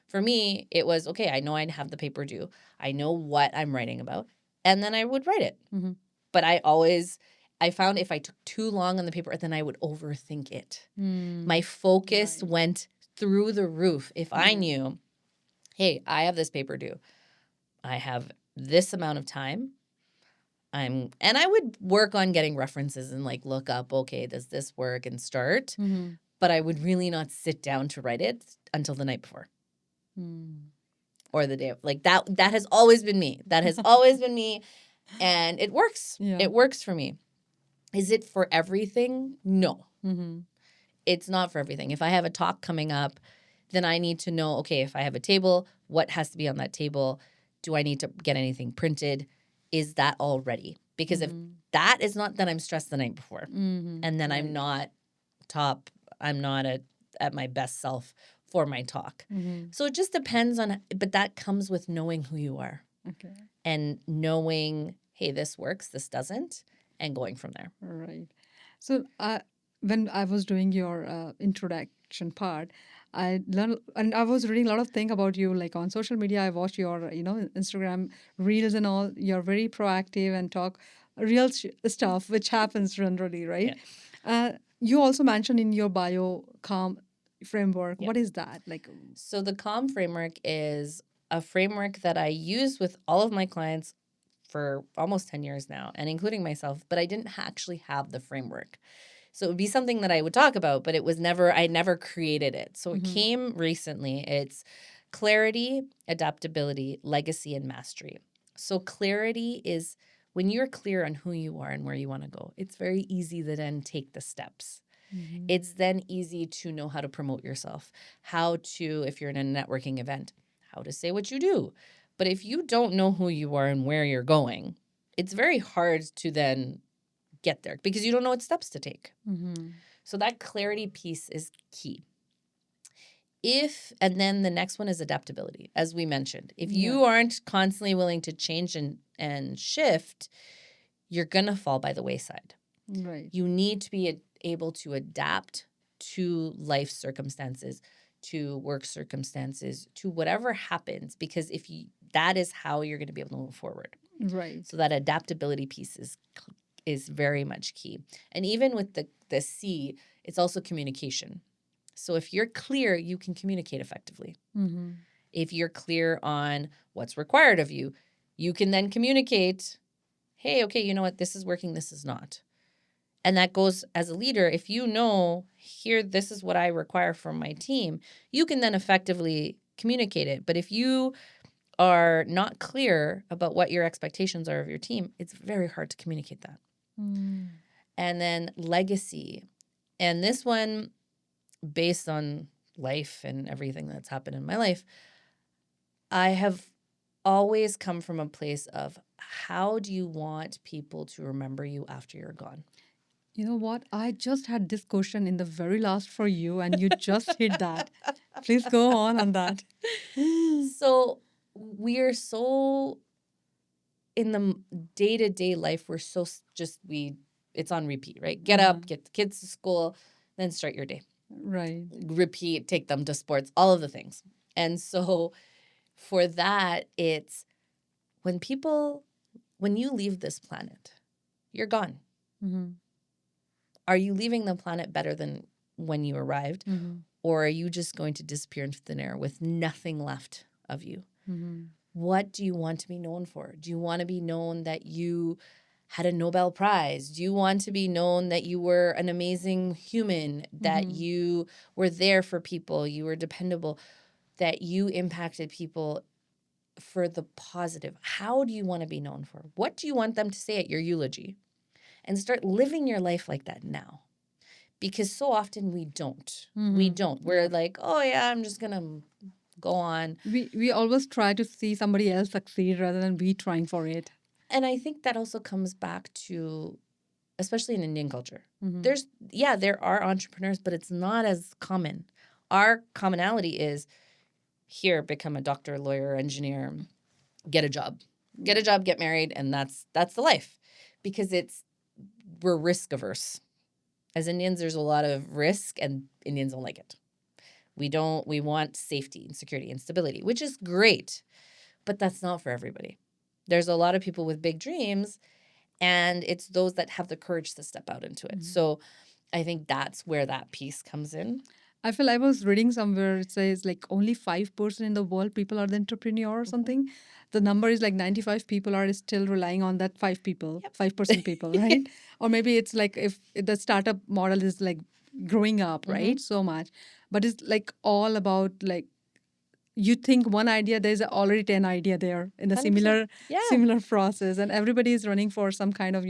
for me, it was, okay, I know I'd have the paper due. I know what I'm writing about. And then I would write it. But I found if I took too long on the paper, then I would overthink it. My focus went through the roof. If I knew, hey, I have this paper due, I have this amount of time, and I would work on getting references and like look up, okay, does this work, and start. But I would really not sit down to write it until the night before. Or the day of, like that has always been me. That has always been me. And it works. Yeah. It works for me. Is it for everything? No. It's not for everything. If I have a talk coming up, then I need to know, okay, if I have a table, what has to be on that table? Do I need to get anything printed? Is that all ready? Because if that is not, then I'm stressed the night before. And then I'm not at my best self for my talk. So it just depends on, but that comes with knowing who you are. Okay. And knowing, hey, this works, this doesn't, and going from there. Right. So when I was doing your introduction part, I learned, and I was reading a lot of things about you, like on social media. I watched your, Instagram reels and all. You're very proactive and talk real stuff, which happens generally, right? You also mentioned in your bio calm framework. Yeah. What is that? Like, So the CALM framework is a framework that I use with all of my clients for almost 10 years now, and including myself, but I didn't actually have the framework. So it would be something that I would talk about, but I never created it. So it came recently. It's clarity, adaptability, legacy, and mastery. So clarity is when you're clear on who you are and where you want to go, it's very easy to then take the steps. It's then easy to know how to promote yourself, how to, if you're in a networking event, how to say what you do. But if you don't know who you are and where you're going, it's very hard to then get there because you don't know what steps to take. So that clarity piece is key. And then the next one is adaptability, as we mentioned. If Yeah. you aren't constantly willing to change and shift, you're going to fall by the wayside. Right. You need to be able to adapt to life circumstances, to work circumstances, to whatever happens, because that is how you're going to be able to move forward. Right. So that adaptability piece is very much key. And even with the C, it's also communication. So if you're clear, you can communicate effectively. Mm-hmm. If you're clear on what's required of you, you can then communicate, hey, okay, you know what? This is working, this is not. And that goes as a leader. If you know, here, this is what I require from my team, you can then effectively communicate it. But if you are not clear about what your expectations are of your team, it's very hard to communicate that. Mm. And then legacy. And this one, based on life and everything that's happened in my life, I have always come from a place of how do you want people to remember you after you're gone? You know what? I just had this question in the very last for you, and you just hit that. Please go on that. So we are so in the day-to-day life, we're so it's on repeat, right? Get up, get the kids to school, then start your day. Right. Repeat, take them to sports, all of the things. And so for that, it's when you leave this planet, you're gone. Mm-hmm. Are you leaving the planet better than when you arrived? Mm-hmm. Or are you just going to disappear into thin air with nothing left of you? Mm-hmm. What do you want to be known for? Do you want to be known that you had a Nobel Prize? Do you want to be known that you were an amazing human, that you were there for people, you were dependable, that you impacted people for the positive? How do you want to be known for? What do you want them to say at your eulogy? And start living your life like that now. Because so often we don't. We don't. We're like, oh yeah, I'm just going to go on. We always try to see somebody else succeed rather than we trying for it. And I think that also comes back to, especially in Indian culture, there are entrepreneurs, but it's not as common. Our commonality is here, become a doctor, lawyer, engineer, get a job, get married, and that's the life. Because we're risk averse. As Indians, there's a lot of risk, and Indians don't like it. We want safety and security and stability, which is great, but that's not for everybody. There's a lot of people with big dreams, and it's those that have the courage to step out into it. So I think that's where that piece comes in. I feel I was reading somewhere, it says like only 5% in the world people are the entrepreneur or something. The number is like 95 people are still relying on that 5% people, right? Or maybe it's like if the startup model is like growing up, right? So much. But it's like all about like you think one idea, there's already 10 idea there in the 100%. similar process, and everybody is running for some kind of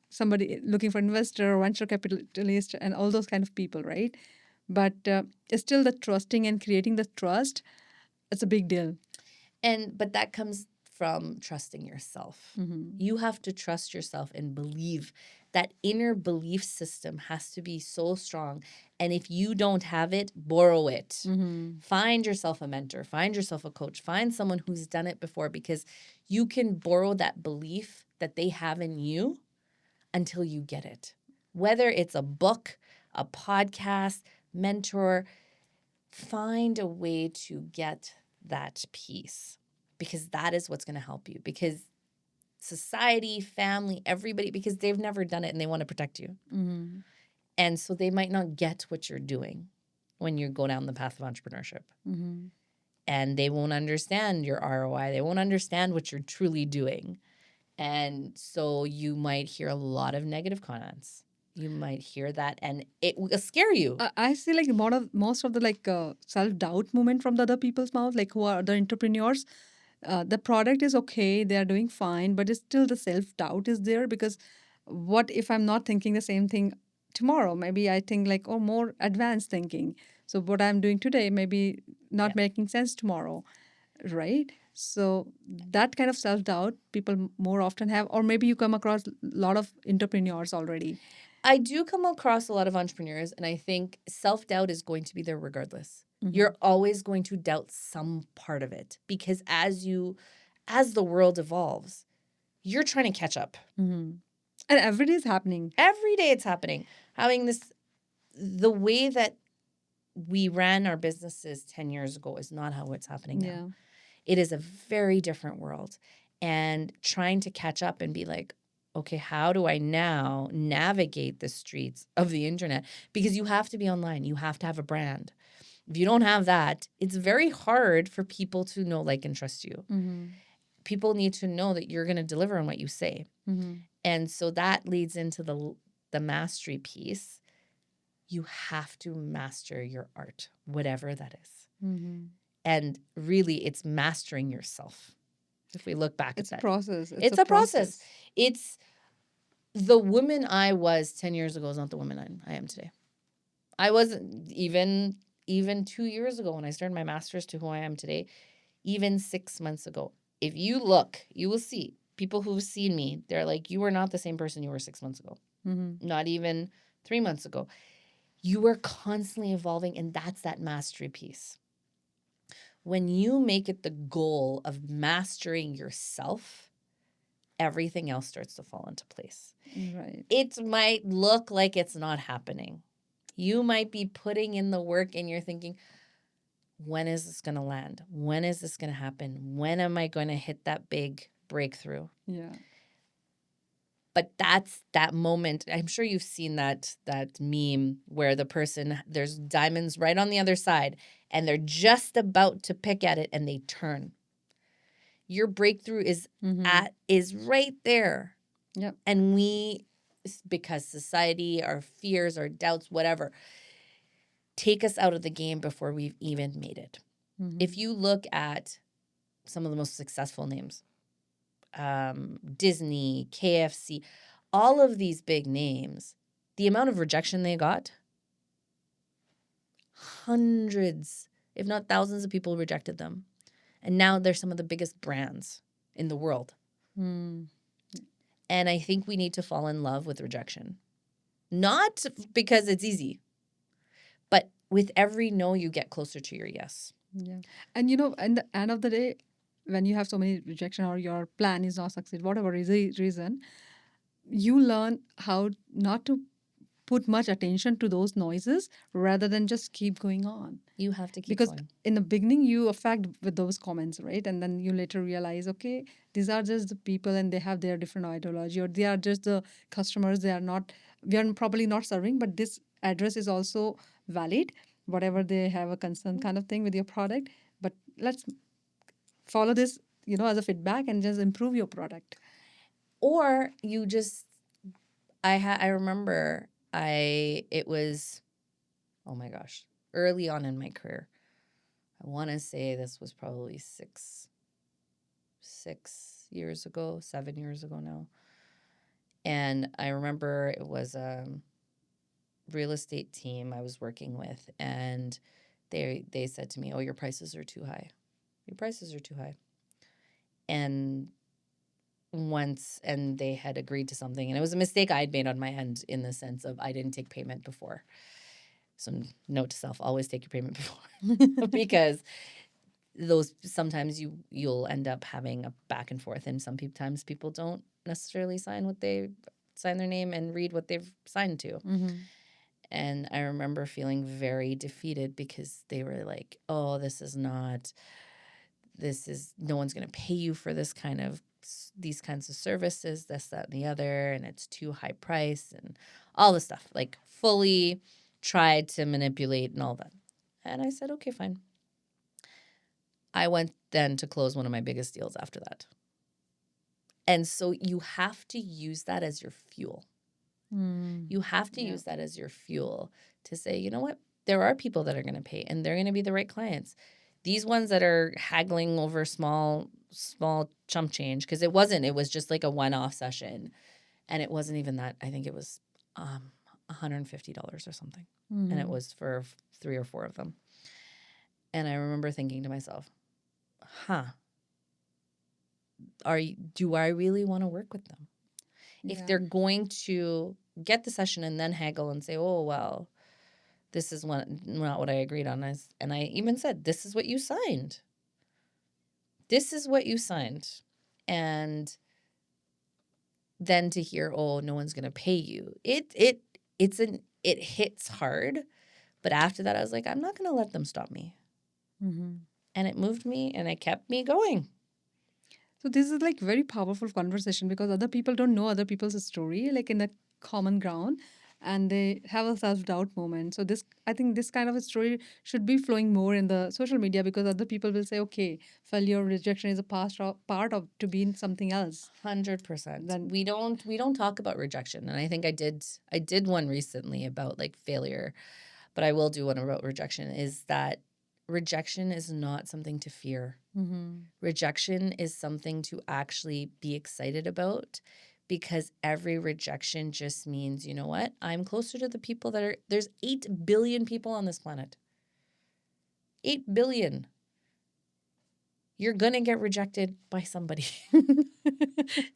somebody looking for investor, venture capitalist, and all those kind of people, right? But it's still the trusting and creating the trust. It's a big deal. But that comes from trusting yourself. You have to trust yourself and believe. That inner belief system has to be so strong. And if you don't have it, borrow it. Find yourself a mentor. Find yourself a coach. Find someone who's done it before, because you can borrow that belief that they have in you until you get it. Whether it's a book, a podcast, mentor, find a way to get that piece, because that is what's going to help you. Because society, family, everybody, because they've never done it and they want to protect you. And so they might not get what you're doing when you go down the path of entrepreneurship. And they won't understand your ROI. They won't understand what you're truly doing. And so you might hear a lot of negative comments. You might hear that, and it will scare you. I see like most of the like self-doubt movement from the other people's mouth, like who are the entrepreneurs. The product is okay, they are doing fine, but it's still the self-doubt is there, because what if I'm not thinking the same thing tomorrow? Maybe I think like, oh, more advanced thinking. So what I'm doing today maybe not making sense tomorrow, right? So that kind of self-doubt people more often have, or maybe you come across a lot of entrepreneurs already. I do come across a lot of entrepreneurs, and I think self-doubt is going to be there regardless. You're always going to doubt some part of it because as the world evolves, you're trying to catch up. And every day is happening. Every day it's happening. The way that we ran our businesses 10 years ago is not how it's happening now. Yeah. It is a very different world. And trying to catch up and be like, okay, how do I now navigate the streets of the internet? Because you have to be online. You have to have a brand. If you don't have that, it's very hard for people to know, like, and trust you. People need to know that you're going to deliver on what you say. And so that leads into the mastery piece. You have to master your art, whatever that is. And really, it's mastering yourself. If we look back It's at a that. process. It's a process. It's the woman I was 10 years ago is not the woman I am today. I wasn't even 2 years ago when I started my master's to who I am today, even 6 months ago. If you look, you will see people who've seen me. They're like, you are not the same person you were 6 months ago. Not even 3 months ago. You are constantly evolving, and that's that mastery piece. When you make it the goal of mastering yourself, everything else starts to fall into place. Right. It might look like it's not happening. You might be putting in the work and you're thinking, when is this going to land? When is this going to happen? When am I going to hit that big breakthrough? Yeah. But that's that moment. I'm sure you've seen that meme where the person, there's diamonds right on the other side and they're just about to pick at it and they turn. Your breakthrough is right there. Yep. And we, because society, our fears, our doubts, whatever, take us out of the game before we've even made it. If you look at some of the most successful names, Disney, KFC, all of these big names, the amount of rejection they got, hundreds, if not thousands of people rejected them. And now they're some of the biggest brands in the world. And I think we need to fall in love with rejection. Not because it's easy, but with every no, you get closer to your yes. Yeah. And you know, at the end of the day, when you have so many rejection or your plan is not succeed, whatever is the reason, you learn how not to put much attention to those noises rather than just keep going on. You have to keep Because going. in the beginning you affect with those comments, right? And then you later realize, okay, these are just the people and they have their different ideology, or they are just the customers. We are probably not serving, but this address is also valid, whatever they have a concern kind of thing with your product. But let's follow this, as a feedback and just improve your product. Or you just, I remember it was, oh my gosh, early on in my career. I want to say this was probably 6 years ago, 7 years ago now. And I remember it was a real estate team I was working with, and they said to me, "Oh, your prices are too high. Your prices are too high." And they had agreed to something, and it was a mistake I'd made on my end in the sense of I didn't take payment before. So note to self, always take your payment before because those sometimes you'll end up having a back and forth, and sometimes people don't necessarily sign their name and read what they've signed to. And I remember feeling very defeated because they were like, "Oh, no one's going to pay you for these kinds of services, this, that, and the other, and it's too high price," and all this stuff, like fully tried to manipulate and all that. And I said, okay, fine. I went then to close one of my biggest deals after that. And so you have to use that as your fuel. You have to use that as your fuel to say, you know what? There are people that are going to pay, and they're going to be the right clients. These ones that are haggling over small chump change, because it was just like a one-off session, and it wasn't even that. I think it was $150 or something, and it was for 3 or 4 of them. And I remember thinking to myself, do I really want to work with them? If they're going to get the session and then haggle and say, oh, well, this is not what I agreed on. And I even said, this is what you signed. This is what you signed. And then to hear, oh, no one's going to pay you. It hits hard. But after that, I was like, I'm not going to let them stop me. Mm-hmm. And it moved me and it kept me going. So this is like very powerful conversation because other people don't know other people's story, like in a common ground, and they have a self-doubt moment. So this, I think this kind of a story should be flowing more in the social media because other people will say, okay, failure, rejection is a part of to being something else. 100%. Then We don't talk about rejection. And I think I did one recently about like failure, but I will do one about rejection, is that rejection is not something to fear. mm-hmm. Rejection is something to actually be excited about, because every rejection just means, you know what? I'm closer to the people there's 8 billion people on this planet. 8 billion. You're going to get rejected by somebody.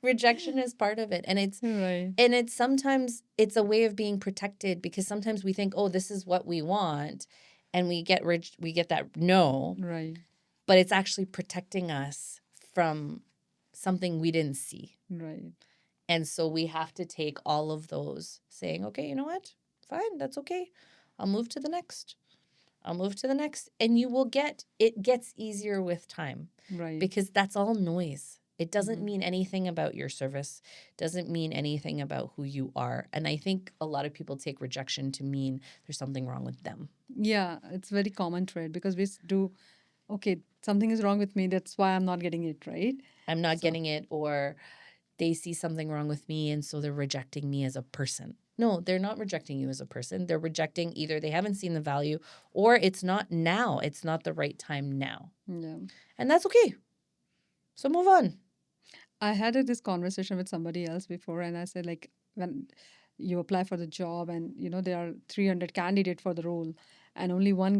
Rejection is part of it. And Right. it's sometimes it's a way of being protected, because sometimes we think, oh, this is what we want, and we get that no, Right. but it's actually protecting us from something we didn't see. Right. And so we have to take all of those, saying, okay, you know what? Fine, that's okay. I'll move to the next. And it gets easier with time, Right. because that's all noise. It doesn't Mm-hmm. mean anything about your service, doesn't mean anything about who you are. And I think a lot of people take rejection to mean there's something wrong with them. Yeah, it's very common trait because do, okay, something is wrong with me. That's why I'm not getting it, right? I'm not So- getting it, or they see something wrong with me and so they're rejecting me as a person. No, they're not rejecting you as a person. They're rejecting, either they haven't seen the value, or it's not now. It's not the right time now. Yeah. And that's okay. So move on. I had this conversation with somebody else before, and I said, like, when you apply for the job, and there are 300 candidates for the role, and only one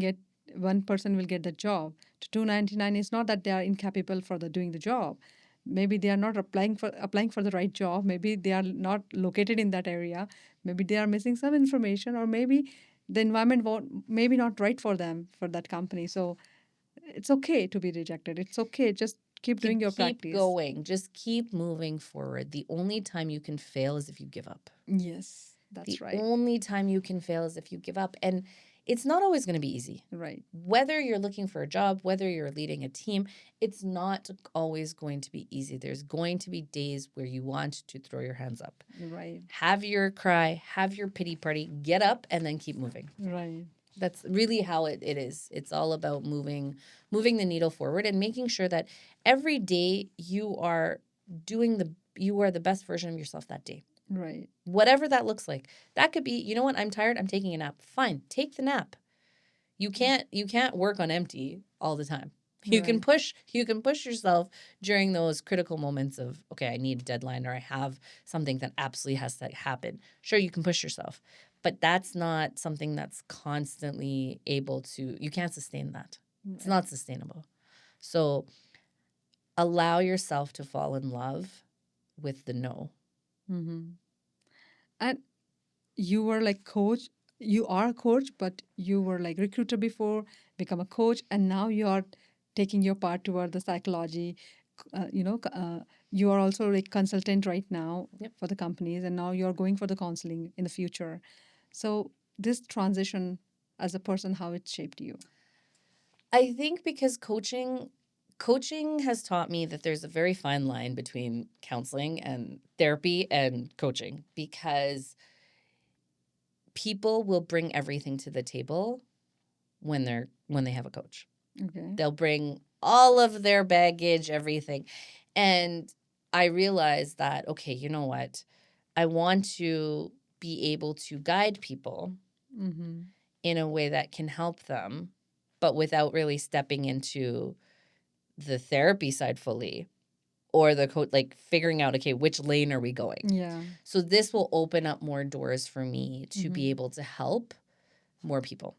person will get the job. To 299 is not that they are incapable for the doing the job. Maybe they are not applying for the right job. Maybe they are not located in that area. Maybe they are missing some information, or maybe the environment maybe not right for them for that company. So it's okay to be rejected. It's okay. Just keep doing your Keep practice. going. Just keep moving forward. The only time you can fail is if you give up. Yes, that's The right. only time you can fail is if you give up. And it's not always going to be easy. Right. Whether you're looking for a job, whether you're leading a team, it's not always going to be easy. There's going to be days where you want to throw your hands up. Right. Have your cry, have your pity party, get up, and then keep moving. Right. That's really how it is. It's all about moving the needle forward and making sure that every day you are the best version of yourself that day. Right. Whatever that looks like. That could be, you know what, I'm tired, I'm taking a nap. Fine, take the nap. You can't work on empty all the time. You can push yourself during those critical moments of, okay, I need a deadline, or I have something that absolutely has to happen. Sure, you can push yourself, but that's not something that's constantly you can't sustain that. It's not sustainable. So allow yourself to fall in love with the no. Mm-hmm. And you were like coach. You are a coach, but you were like recruiter before, become a coach, and now you are taking your part toward the psychology. You are also like consultant right now Yep. for the companies, and now you are going for the counseling in the future. So this transition as a person, how it shaped you? I think because coaching has taught me that there's a very fine line between counseling and therapy and coaching, because people will bring everything to the table when they have a coach. Okay. They'll bring all of their baggage, everything. And I realized that, okay, you know what? I want to be able to guide people Mm-hmm. in a way that can help them, but without really stepping into the therapy side fully, or the like figuring out, okay, which lane are we going? Yeah. So this will open up more doors for me to Mm-hmm. be able to help more people.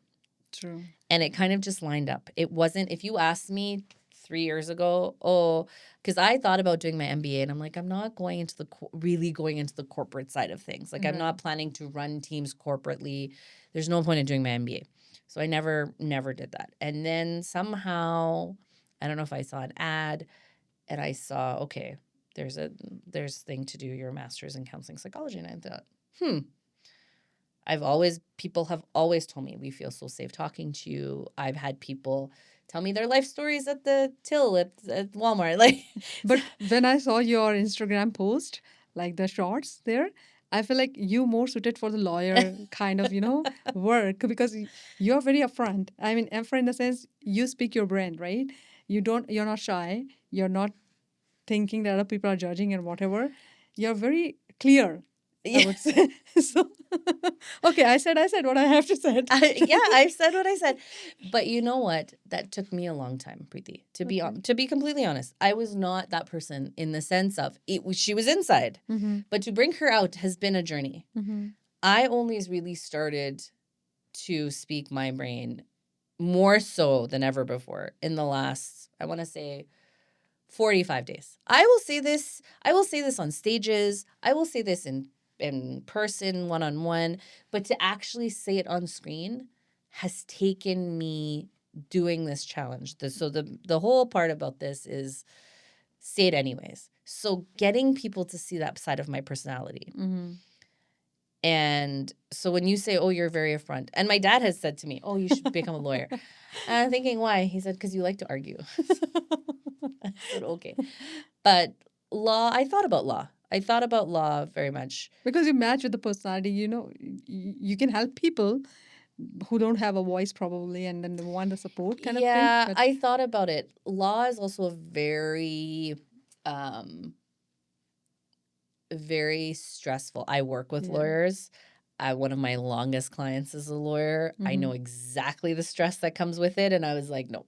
True. And it kind of just lined up. It wasn't, if you asked me 3 years ago. Oh, because I thought about doing my MBA, and I'm like, I'm not going into really going into the corporate side of things. Like, I'm not planning to run teams corporately. There's no point in doing my MBA. So I never did that. And then somehow, I don't know if I saw an ad, and I saw, okay, there's a thing to do your master's in counseling psychology, and I thought, people have always told me we feel so safe talking to you. I've had people tell me their life stories at the till at Walmart. Like, But when I saw your Instagram post, like the shorts there, I feel like you more suited for the lawyer kind of, work because you're very upfront. I mean, upfront in the sense you speak your brand, right? You're not shy. You're not thinking that other people are judging and whatever. You're very clear, I would say. So, okay, I said what I have to say. I've said what I said. But you know what? That took me a long time, Preeti. To be completely honest, I was not that person in the sense of she was inside. But to bring her out has been a journey. I only really started to speak my brain more so than ever before in the last, I want to say, 45 days. I will say this on stages. I will say this in person, one-on-one, but to actually say it on screen has taken me doing this challenge. So the whole part about this is say it anyways. So getting people to see that side of my personality. And so when you say, oh, you're very upfront, and my dad has said to me, oh, you should become a lawyer. And I'm thinking, why? He said, because you like to argue. I said, okay. But law, I thought about law. Very much. Because you match with the personality, you can help people who don't have a voice probably and then they want the support kind of thing. Yeah, I thought about it. Law is also a very very stressful. I work with lawyers. One of my longest clients is a lawyer. I know exactly the stress that comes with it. And I was like, no.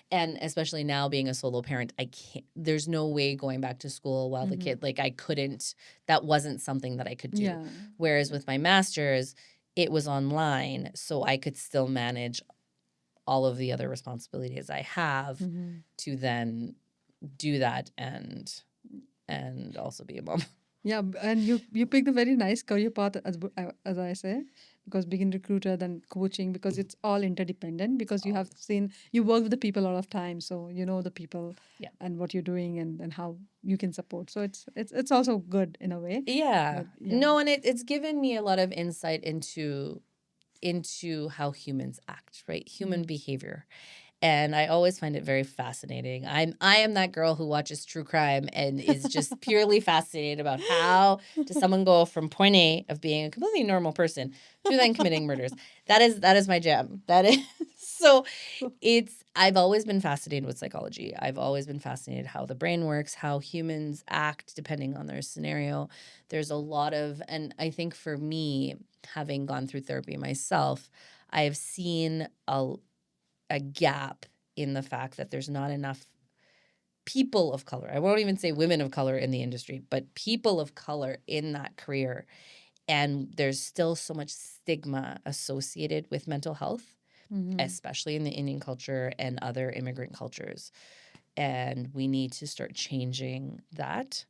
And especially now being a solo parent, I can't, there's no way going back to school while the kid, like I couldn't, that wasn't something that I could do. Yeah. Whereas with my master's, it was online. So I could still manage all of the other responsibilities I have to then do that and also be a mom. Yeah, and you picked a very nice career path as I say, because being recruiter then coaching because it's all interdependent because you have seen you work with the people a lot of times, so you know the people and what you're doing and how you can support. So it's also good in a way. Yeah. But, yeah. No, and it's given me a lot of insight into how humans act, right? Human behavior. And I always find it very fascinating. I am that girl who watches true crime and is just purely fascinated about how does someone go from point A of being a completely normal person to then committing murders. That is my jam. That is so I've always been fascinated with psychology. I've always been fascinated how the brain works, how humans act depending on their scenario. There's a lot of, and I think for me, having gone through therapy myself, I have seen a gap in the fact that there's not enough people of color. I won't even say women of color in the industry, but people of color in that career. And there's still so much stigma associated with mental health, especially in the Indian culture and other immigrant cultures. And we need to start changing that.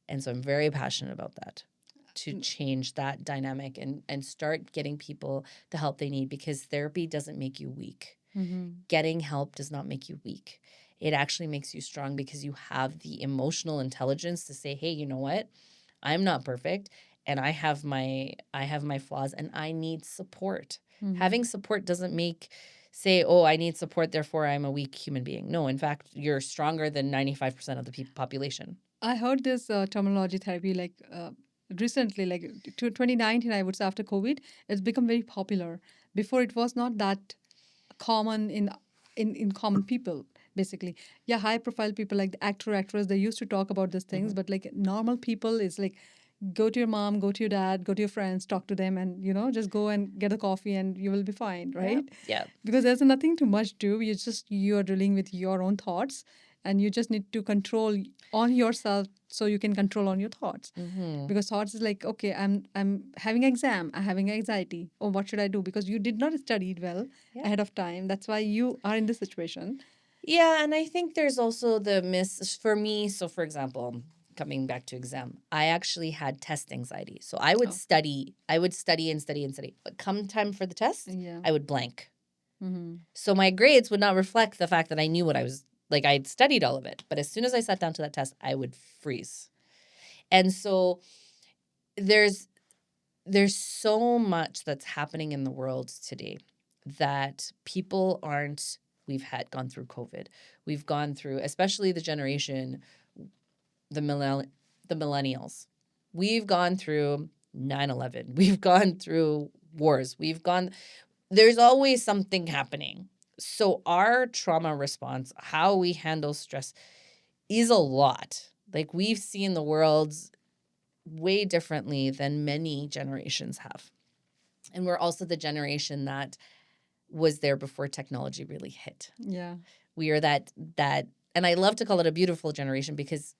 And so I'm very passionate about that, to change that dynamic and start getting people the help they need, because therapy doesn't make you weak. Getting help does not make you weak. It actually makes you strong because you have the emotional intelligence to say, hey, you know what? I'm not perfect and I have my flaws and I need support. Having support doesn't say, oh, I need support, therefore I'm a weak human being. No, in fact, you're stronger than 95% of the population. I heard this terminology therapy recently, like 2019, I would say after COVID, it's become very popular. Before it was not that common in common people, basically. Yeah, high profile people like the actress, they used to talk about these things, but like normal people is like go to your mom, go to your dad, go to your friends, talk to them, and just go and get a coffee and you will be fine, right? Yeah. Because there's nothing too much to do. You are dealing with your own thoughts and you just need to control on yourself so you can control on your thoughts. Because thoughts is like, okay, I'm having exam, I'm having anxiety. Oh, what should I do? Because you did not study it well ahead of time. That's why you are in this situation. Yeah, and I think there's also the miss for me. So, for example, coming back to exam, I actually had test anxiety. So Okay. I would study and study and study. But come time for the test, Yeah. I would blank. Mm-hmm. So my grades would not reflect the fact that I knew what I was like. I'd studied all of it, but as soon as I sat down to that test, I would freeze. And so there's there's so much that's happening in the world today that people aren't. We've had gone through COVID. We've gone through, especially the generation, the the millennials. We've gone through 9/11. We've gone through wars. There's always something happening. So our trauma response, how we handle stress is a lot. Like we've seen the world way differently than many generations have. And we're also the generation that was there before technology really hit. Yeah. We are that and I love to call it a beautiful generation because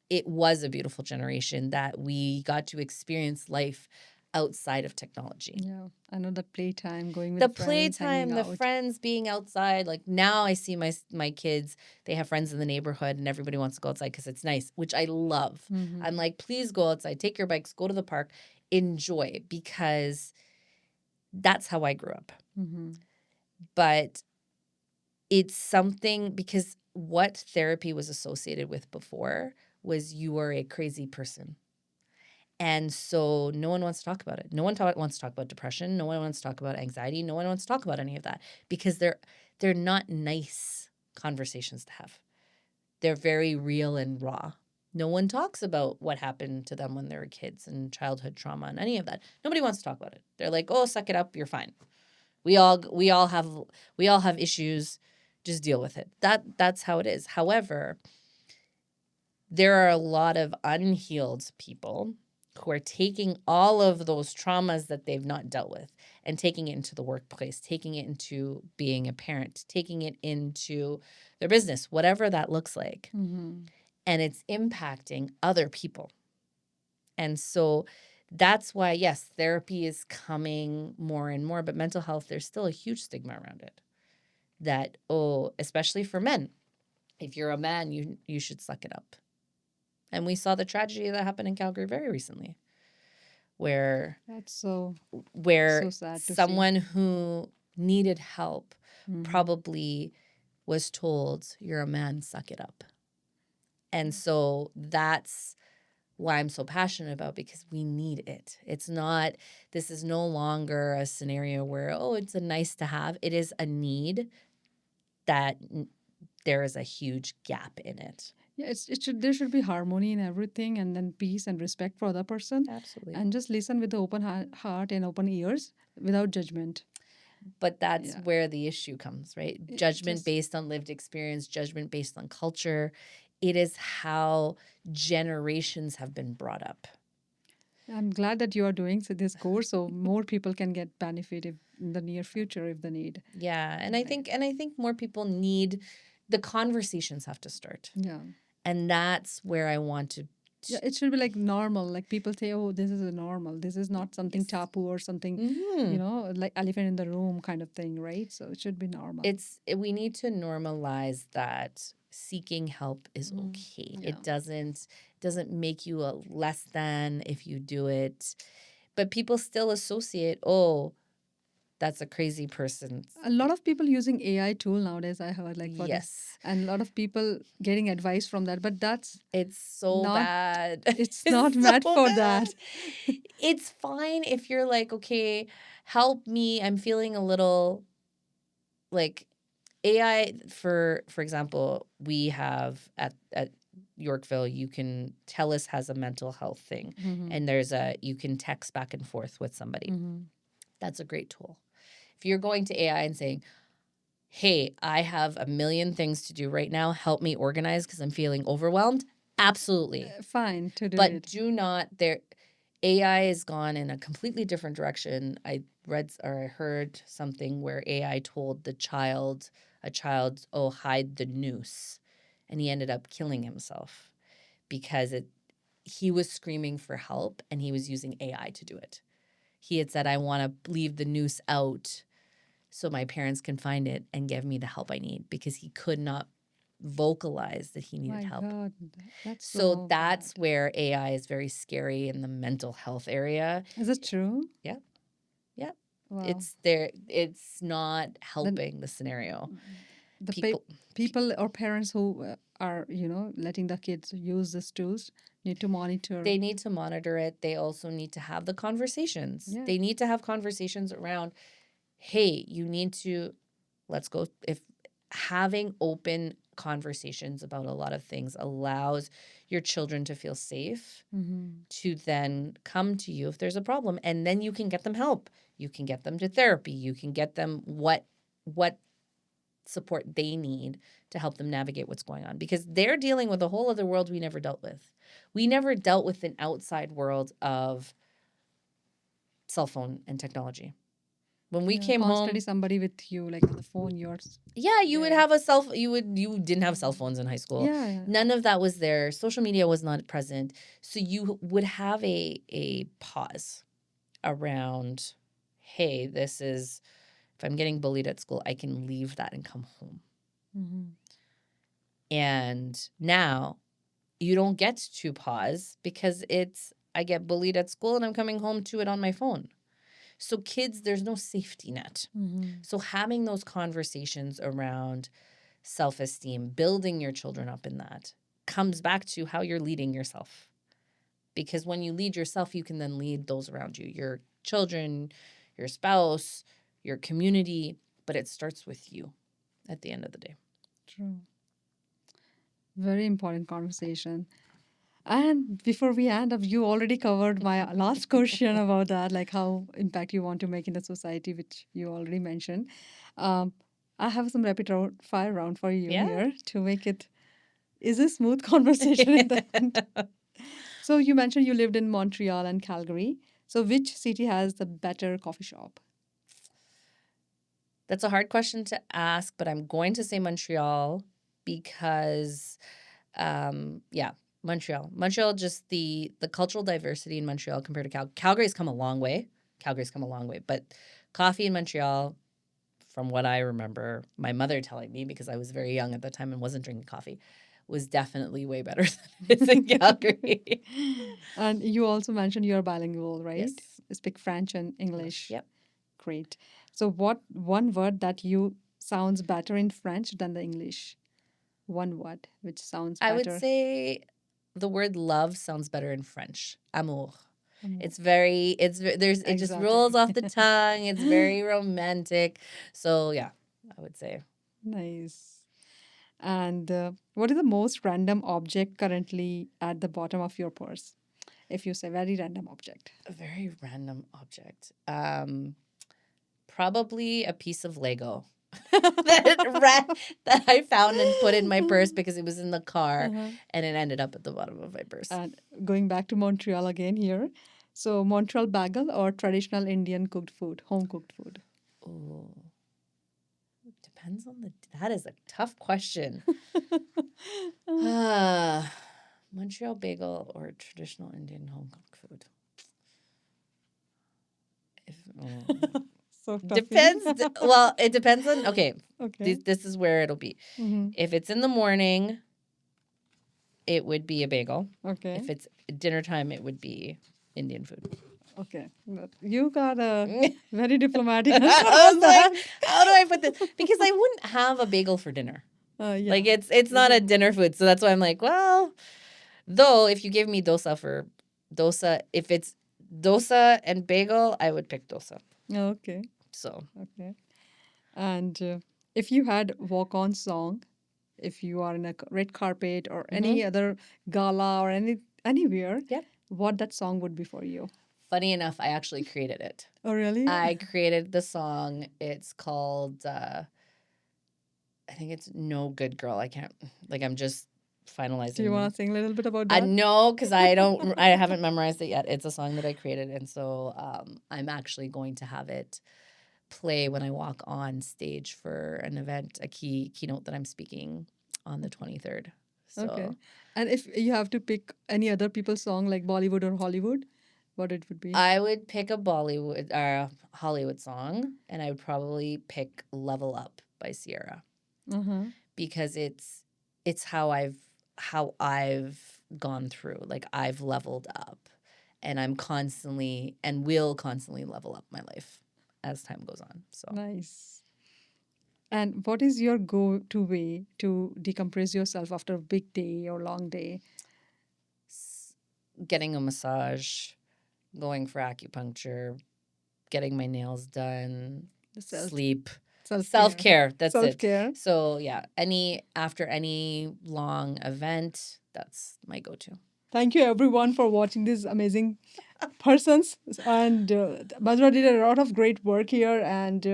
it was a beautiful generation that we got to experience life outside of technology. Yeah. I know the playtime, going The with friends, hanging playtime, the out. friends being outside. Like now I see my kids, they have friends in the neighborhood and everybody wants to go outside because it's nice, which I love. Mm-hmm. I'm like, please go outside, take your bikes, go to the park, enjoy, because that's how I grew up. Mm-hmm. But it's something because what therapy was associated with before was you were a crazy person. And so no one wants to talk about it. No one wants to talk about depression. No one wants to talk about anxiety. No one wants to talk about any of that because they're not nice conversations to have. They're very real and raw. No one talks about what happened to them when they were kids and childhood trauma and any of that. Nobody wants to talk about it. They're like, "Oh, suck it up, you're fine. We all have issues. Just deal with it." That's how it is. However, there are a lot of unhealed people who are taking all of those traumas that they've not dealt with and taking it into the workplace, taking it into being a parent, taking it into their business, whatever that looks like. Mm-hmm. And it's impacting other people. And so that's why, yes, therapy is coming more and more, but mental health, there's still a huge stigma around it. That, oh, especially for men, if you're a man, you should suck it up. And we saw the tragedy that happened in Calgary very recently, where That's so where so sad to see. someone who needed help Mm-hmm. probably was told, "You're a man, suck it up." And so that's why I'm so passionate about, because we need it. This is no longer a scenario where, oh, it's a nice to have. It is a need that there is a huge gap in it. Yeah, it should there should be harmony in everything, and then peace and respect for the person, Absolutely. and just listen with the open heart and open ears without judgment. But that's Yeah, where the issue comes, right? it Judgment just based on lived experience, judgment based on culture. It is how generations have been brought up. I'm glad that you are doing this course, so more people can get benefit if, in the near future if the need. Yeah, and I Right. think and I think more people need the conversations have to start. Yeah. And that's where I want to Yeah, it should be like normal. Like people say, oh, this is a normal. This is not something yes. taboo or something, Mhm. like elephant in the room kind of thing, right? So it should be normal. We need to normalize that seeking help is Mm, okay. yeah. It doesn't make you a less than if you do it. But people still associate, oh, that's a crazy person. A lot of people using AI tool nowadays, I heard, like for this, Yes. and a lot of people getting advice from that. But that's It's so not. bad. It's not It's meant so for bad. that. It's fine if you're like, okay, help me. I'm feeling a little like AI for example, we have at Yorkville, you can TELUS has a mental health thing, Mm-hmm. and you can text back and forth with somebody. Mm-hmm. That's a great tool. If you're going to AI and saying, "Hey, I have a million things to do right now. Help me organize because I'm feeling overwhelmed." Absolutely. Fine to do But it. do not there AI has gone in a completely different direction. I read or I heard something where AI told a child, "Oh, hide the noose." And he ended up killing himself because he was screaming for help and he was using AI to do it. He had said, "I want to leave the noose out so my parents can find it and give me the help I need because he could not vocalize that he needed My help. God, that's So so that's bad. where AI is very scary in the mental health area. Is it true? Yeah. Yeah. Wow. It's there. It's not Then helping the scenario. the People, people or parents who are, letting the kids use these tools need to monitor. they need to monitor it. They also need to have the conversations. Yeah. They need to have conversations around, hey, you need to, let's go. If having open conversations about a lot of things allows your children to feel safe Mm-hmm. to then come to you if there's a problem, and then you can get them help. You can get them to therapy. You can get them what support they need to help them navigate what's going on because they're dealing with a whole other world we never dealt with. We never dealt with an outside world of cell phone and technology. When we Yeah, came constantly home, somebody with you, like on the phone, yours. yeah, you would There. have a cell you didn't have cell phones in high school. Yeah, yeah. None of that was there. Social media was not present. So you would have a pause around, hey, this is if I'm getting bullied at school, I can leave that and come home. Mm-hmm. And now you don't get to pause because it's I get bullied at school and I'm coming home to it on my phone. So kids, there's no safety net. Mm-hmm. So having those conversations around self-esteem, building your children up in that comes back to how you're leading yourself. Because when you lead yourself, you can then lead those around you, your children, your spouse, your community, but it starts with you at the end of the day. True. Very important conversation. And before we end up, you already covered my last question about that, like how impact you want to make in the society, which you already mentioned. Um, I have some fire round for you Yeah. here to make it is a smooth conversation in the end. So you mentioned you lived in Montreal and Calgary. So which city has the better coffee shop? That's a hard question to ask, but I'm going to say Montreal because, yeah, Montreal. Montreal, just the cultural diversity in Montreal compared to Calgary's come a long way. Calgary's come a long way, but coffee in Montreal, from what I remember, my mother telling me because I was very young at the time and wasn't drinking coffee, was definitely way better than it is in Calgary. And you also mentioned you're bilingual, right? Yes. You speak French and English. Yep. Great. So what one word that you sounds better in French than the English? One word which sounds I would better. say the word love sounds better in French. Amour. Amour. It's very, there's, it just Exotic. rolls off the tongue. It's very romantic. So yeah, I would say Nice. And what is the most random object currently at the bottom of your purse? If you say very random object. a very random object. Probably a piece of Lego that I found and put in my purse because it was in the car Uh-huh. and it ended up at the bottom of my purse. And going back to Montreal again here. So Montreal bagel or traditional Indian cooked food, home cooked food? Oh, depends on that is a tough question. Montreal bagel or traditional Indian home cooked food? So tough. Depends. Well, it depends on. Okay, Okay. this is where it'll be. Mm-hmm. If it's in the morning, it would be a bagel. Okay. If it's dinner time, it would be Indian food. Okay. You got a very diplomatic answer I on was that. like, how do I put this? Because I wouldn't have a bagel for dinner. Yeah. Like it's not a dinner food, so that's why I'm like, well, though if you give me dosa, if it's dosa and bagel, I would pick dosa. Okay. So Okay. And if you had walk-on song, if you are in a red carpet or any other gala or anywhere, Yep. what that song would be for you? Funny enough, I actually created it. Oh, really? I created the song. It's called, I think it's No Good Girl. I can't, like, I'm just finalizing. Do you want to sing a little bit about that? No, because I haven't memorized it yet. It's a song that I created. And so I'm actually going to have it play when I walk on stage for an event, a keynote that I'm speaking on the 23rd. So. Okay. And if you have to pick any other people's song like Bollywood or Hollywood, what it would be? I would pick a Bollywood or Hollywood song, and I would probably pick "Level Up" by Sierra Uh-huh. because it's how I've gone through. Like I've leveled up, and I'm constantly and will constantly level up my life as time goes on. So Nice. And what is your go-to way to decompress yourself after a big day or long day? s- getting a massage, going for acupuncture, getting my nails done, The sleep, self-care. self-care, that's it. Self-care. So yeah, after any long event, that's my go-to. Thank you everyone for watching this amazing persons. And Madhura did a lot of great work here and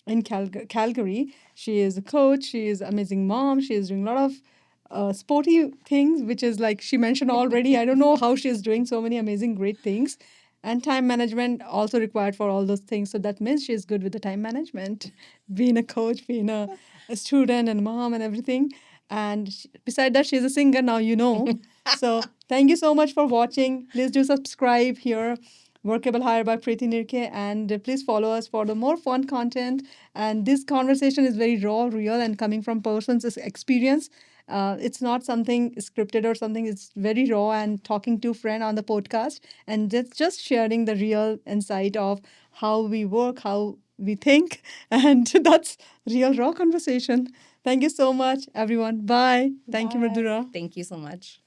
in Calgary. She is a coach. She is amazing mom. She is doing a lot of sporty things, which is like she mentioned already. I don't know how she is doing so many amazing, great things. And time management also required for all those things. So that means she is good with the time management, being a coach, being a student and mom and everything. And beside that, she's a singer now, you know. So thank you so much for watching. Please do subscribe here, Workable Hire by Preeti Nirke, and please follow us for the more fun content. And this conversation is very raw, real, and coming from person's experience. It's not something scripted or something. It's very raw and talking to friend on the podcast, and just sharing the real insight of how we work, how we think, and that's real raw conversation. Thank you so much, everyone. Bye. Thank you, Bye. Madhura. Thank you so much.